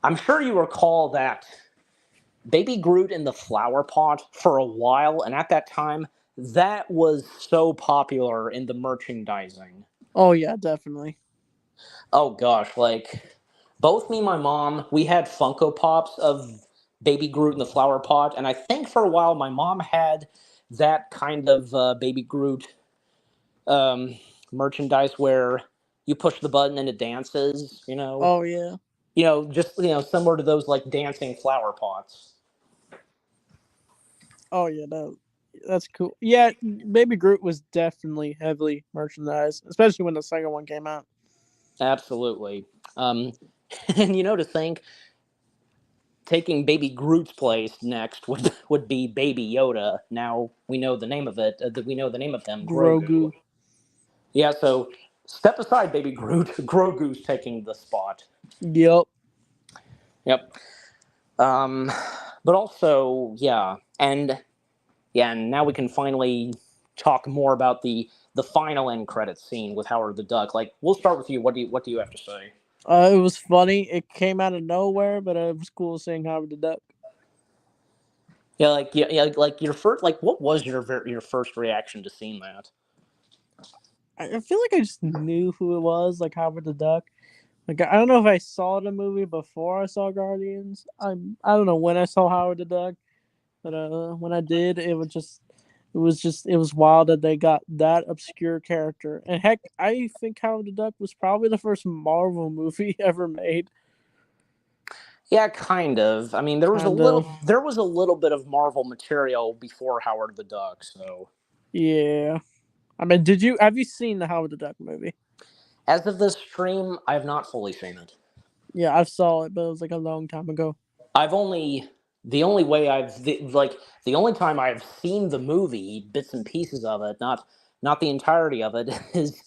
I'm sure you recall that baby Groot in the flower pot for a while, and at that time that was so popular in the merchandising. Oh yeah, definitely. Oh gosh, like both me and my mom, we had Funko Pops of Baby Groot in the flower pot, and I think for a while my mom had that kind of Baby Groot um, merchandise where you push the button and it dances. Oh yeah. Just similar to those like dancing flower pots. Oh yeah, that's cool. Yeah, baby Groot was definitely heavily merchandised, especially when the second one came out. Absolutely. Um, and to think taking Baby Groot's place next would be Baby Yoda. Now we know the name of it. We know the name of him, Grogu. Grogu. Yeah, so step aside, Baby Groot. Grogu's taking the spot. Yep. Yep. Um, but also, and now we can finally talk more about the final end credits scene with Howard the Duck. Like, we'll start with you. What do you have to say? It was funny. It came out of nowhere, but it was cool seeing Howard the Duck. Like your first, like, what was your first reaction to seeing that? I feel like I just knew who it was, like Howard the Duck. Like I don't know if I saw the movie before I saw Guardians. I don't know when I saw Howard the Duck, but when I did, it was wild that they got that obscure character. And heck, I think Howard the Duck was probably the first Marvel movie ever made. Yeah, kind of. I mean, there was a Kind little of. there was a little bit of Marvel material before Howard the Duck, so Yeah. I mean, did you have you seen the Howard the Duck movie? as of this stream, I have not fully seen it. Yeah, I saw it, but it was like a long time ago. I've only the only way I've like the only time I've seen the movie, bits and pieces of it, not the entirety of it, is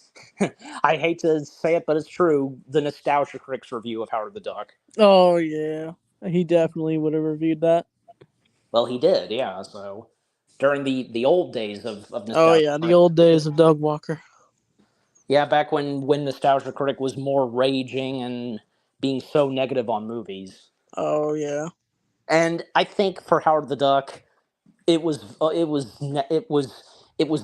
I hate to say it, but it's true. The Nostalgia Critics review of Howard the Duck. Oh yeah, he definitely would have reviewed that. Well, he did, yeah. So during the old days of Oh Nostalgia yeah, the Critic, old days of Doug Walker. yeah, back when Nostalgia Critic was more raging and being so negative on movies. Oh yeah, And I think for Howard the Duck, it was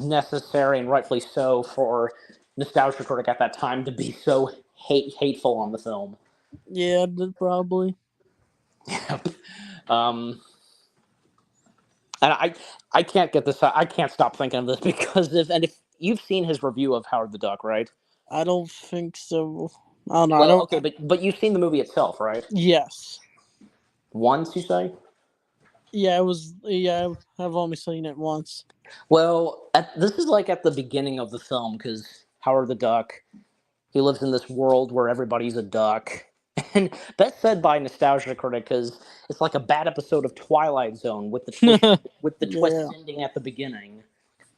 necessary and rightfully so for Nostalgia Critic at that time to be so hateful on the film. yeah, probably. Yep. Um, and I can't get this. I can't stop thinking of this because if you've seen his review of Howard the Duck, right? I don't think so. I don't know. I Well, don't. okay, but you've seen the movie itself, right? Yes. Once, you say? Yeah, it was. Yeah, I've only seen it once. Well, this is like at the beginning of the film because Howard the Duck, he lives in this world where everybody's a duck. And that's said by Nostalgia Critic because it's like a bad episode of Twilight Zone with the twist Yeah. ending at the beginning.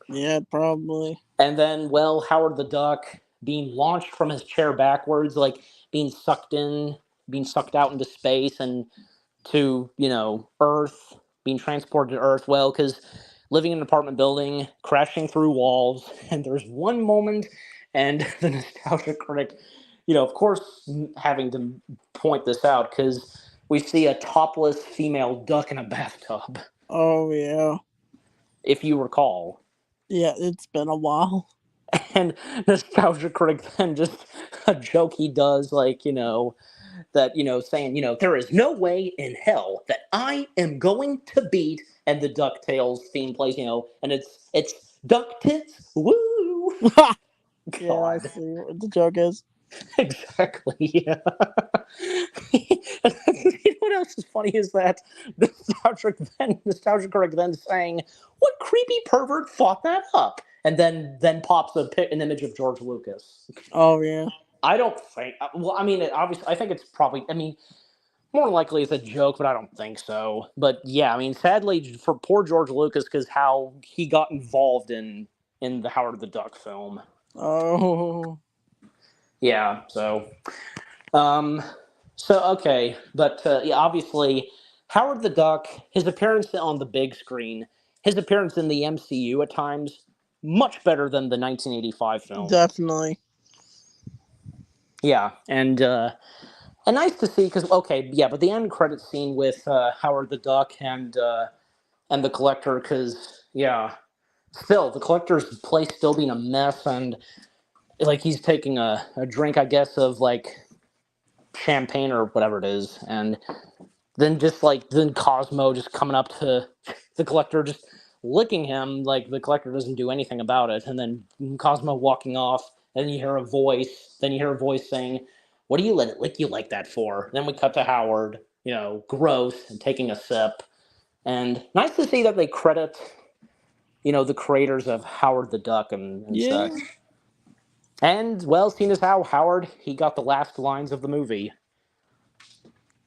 Yeah, probably. And then, well, Howard the Duck being launched from his chair backwards, like being sucked out into space and to, Earth, being transported to Earth. Well, because living in an apartment building, crashing through walls, and there's one moment, and the Nostalgia Critic, of course, having to point this out because we see a topless female duck in a bathtub. Oh yeah. if you recall. Yeah, it's been a while. And Nostalgia Critic then just a joke he does, like, that, saying, there is no way in hell that I am going to beat, and the DuckTales theme plays, and it's Duck Tits, woo! Yeah, I God. see what the joke is. Exactly, yeah. What else is funny is that Nostalgia Critic then saying, what creepy pervert thought that up? And then pops an image of George Lucas. Oh yeah. I don't think. Well, I mean, obviously, I think it's probably. I mean, more likely it's a joke, but I don't think so. But yeah, I mean, sadly for poor George Lucas, because how he got involved in the Howard the Duck film. Oh. Yeah. Um. So okay, but yeah, obviously, Howard the Duck, his appearance on the big screen, his appearance in the MCU at times, much better than the 1985 film. Definitely. Yeah, and nice to see because okay, yeah, but the end credit scene with Howard the Duck and the Collector, because yeah, still the Collector's place still being a mess, and like he's taking a drink, I guess, of like champagne or whatever it is, and then Cosmo just coming up to the Collector, just licking him, like the Collector doesn't do anything about it, and then Cosmo walking off. Then you hear a voice. Then you hear a voice saying, "What do you let it lick you like that for?" Then we cut to Howard, gross and taking a sip. And nice to see that they credit, the creators of Howard the Duck and Yeah. such. And well, seeing as how Howard he got the last lines of the movie,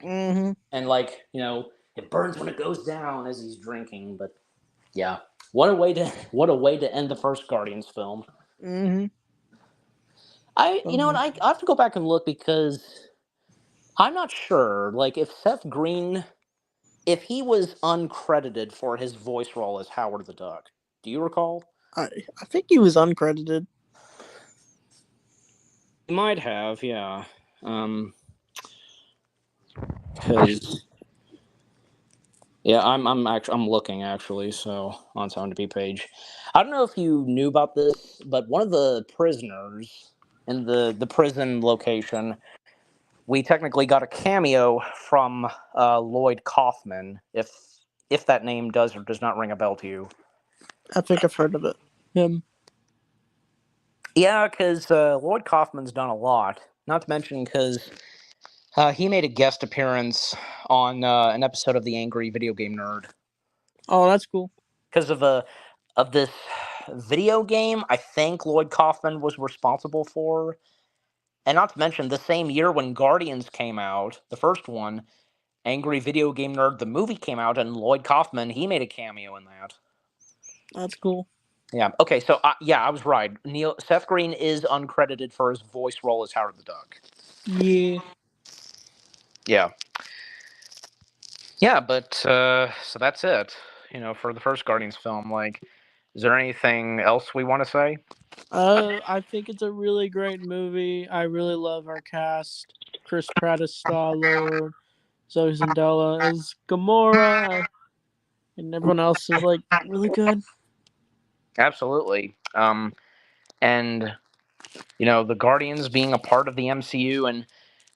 Mhm. and like it burns when it goes down as he's drinking. But yeah, what a way to end the first Guardians film. Mhm. You know what, I have to go back and look because I'm not sure. Like if Seth Green, if he was uncredited for his voice role as Howard the Duck, do you recall? I think he was uncredited. He might have, yeah. Because yeah, I'm looking actually. So on SoundTV page, I don't know if you knew about this, but one of the prisoners in the prison location, we technically got a cameo from Lloyd Kaufman. If that name does or does not ring a bell to you. I think I've heard of it. Him. Yeah, because Lloyd Kaufman's done a lot. Not to mention because he made a guest appearance on an episode of The Angry Video Game Nerd. Oh, that's cool. Because of this video game, I think Lloyd Kaufman was responsible for. And not to mention, the same year when Guardians came out, the first one, Angry Video Game Nerd, the movie came out, and Lloyd Kaufman, he made a cameo in that. That's cool. Yeah. Okay. So yeah, I was right. Seth Green is uncredited for his voice role as Howard the Duck. Yeah. Yeah. Yeah, but so that's it. For the first Guardians film. Like, is there anything else we want to say? I think it's a really great movie. I really love our cast. Chris Pratt as Star-Lord, Zoe Zendaya as Gamora, and everyone else is like really good. Absolutely. And the Guardians being a part of the MCU and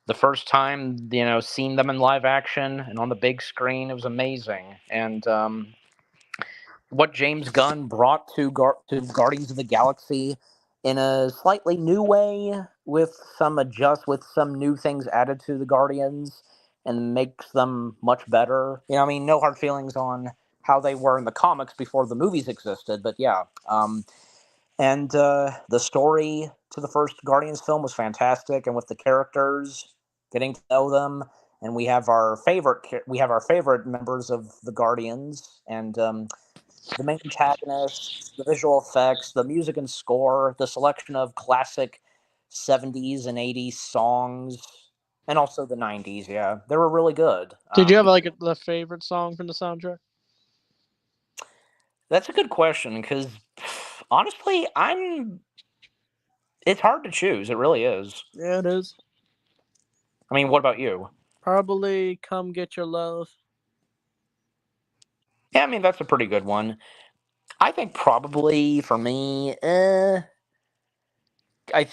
the first time seeing them in live action and on the big screen, it was amazing. And what James Gunn brought to Guardians of the Galaxy in a slightly new way with some new things added to the Guardians and makes them much better. I mean, no hard feelings on how they were in the comics before the movies existed, but yeah. And the story to the first Guardians film was fantastic, and with the characters, getting to know them, and we have our favorite members of the Guardians, and the main antagonists, the visual effects, the music and score, the selection of classic 70s and 80s songs, and also the 90s. Yeah, they were really good. Did you have like the favorite song from the soundtrack? That's a good question because honestly, it's hard to choose. It really is. Yeah, it is. I mean, what about you? Probably "Come Get Your Love." Yeah, I mean, that's a pretty good one. I think probably for me, I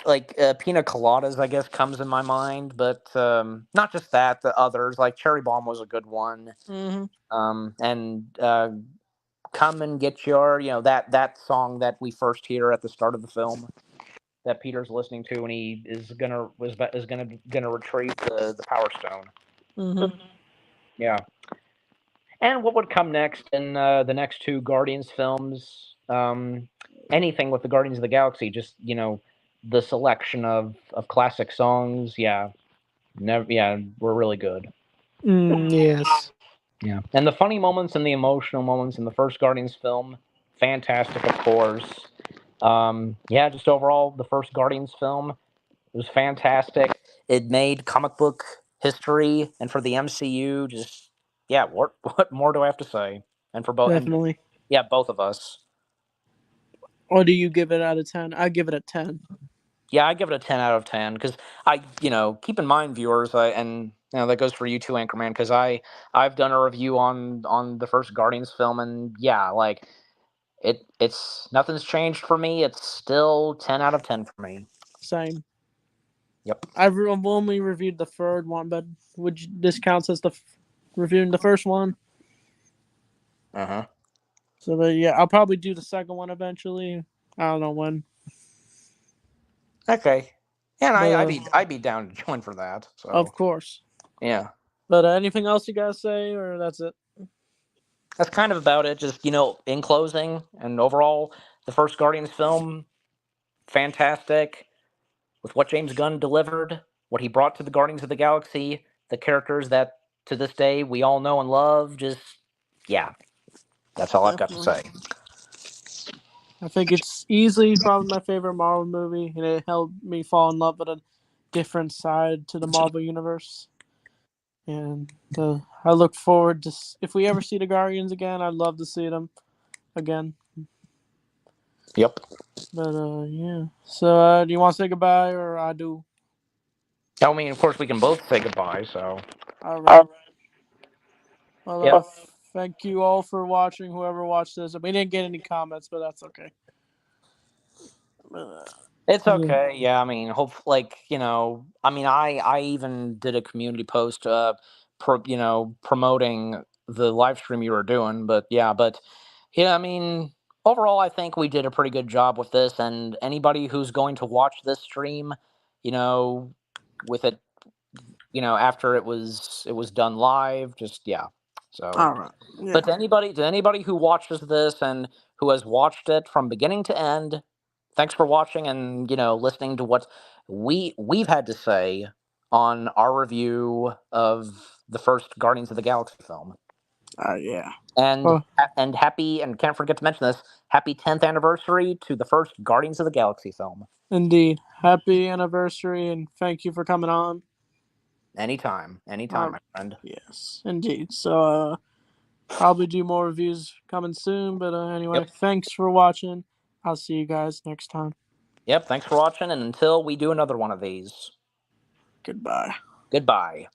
like pina coladas. I guess comes in my mind, but not just that. The others like Cherry Bomb was a good one. Mm-hmm. And come and get your, that song that we first hear at the start of the film that Peter's listening to when he is gonna retrieve the Power Stone. Mm-hmm. Yeah. And what would come next in the next two Guardians films? Anything with the Guardians of the Galaxy, just the selection of classic songs. Yeah, never. Yeah, were really good. Yes. Yeah, and the funny moments and the emotional moments in the first Guardians film, fantastic, of course. Yeah, just overall, the first Guardians film was fantastic. It made comic book history, and for the MCU, just yeah. What more do I have to say? And for both, and Definitely. yeah, both of us. Or do you give it out of 10? I give it a 10. Yeah, I give it a 10 out of 10 because keep in mind, viewers, and that goes for you too, Anchorman, because I've done a review on the first Guardians film, and yeah, like it's nothing's changed for me. It's still 10 out of 10 for me. Same. Yep. I've only reviewed the third one, but this counts as reviewing the first one? Uh huh. So, but yeah, I'll probably do the second one eventually. I don't know when. Okay. Yeah, and But I'd be down to join for that. of So course. yeah, But anything else you guys say, or that's it? that's kind of about it. Just in closing and overall, the first Guardians film, fantastic with what James Gunn delivered, what he brought to the Guardians of the Galaxy, the characters that to this day we all know and love. Just yeah, that's all I've got to Definitely. say. I think it's easily probably my favorite Marvel movie, and it helped me fall in love with a different side to the Marvel universe. And I look forward to if we ever see the Guardians again, I'd love to see them again. Yep. But yeah. So do you want to say goodbye, or I do? I mean, of course, we can both say goodbye. So All right. Well, yep. thank you all for watching. Whoever watched this, we didn't get any comments, but that's okay. It's Yeah. okay. Yeah, I mean, hope I mean, I even did a community post, promoting the live stream you were doing. But yeah, I mean, overall, I think we did a pretty good job with this. And anybody who's going to watch this stream, you know, with it, after it was done live, just yeah. So, All right. but Yeah. to anybody who watches this and who has watched it from beginning to end, thanks for watching and listening to what we've had to say on our review of the first Guardians of the Galaxy film. Yeah. And Well, and happy, and can't forget to mention this, happy 10th anniversary to the first Guardians of the Galaxy film. indeed. Happy anniversary, and thank you for coming on. Anytime, my friend. Yes, indeed. So probably do more reviews coming soon. But anyway, Yep. thanks for watching. I'll see you guys next time. Yep, thanks for watching, and until we do another one of these, Goodbye. goodbye.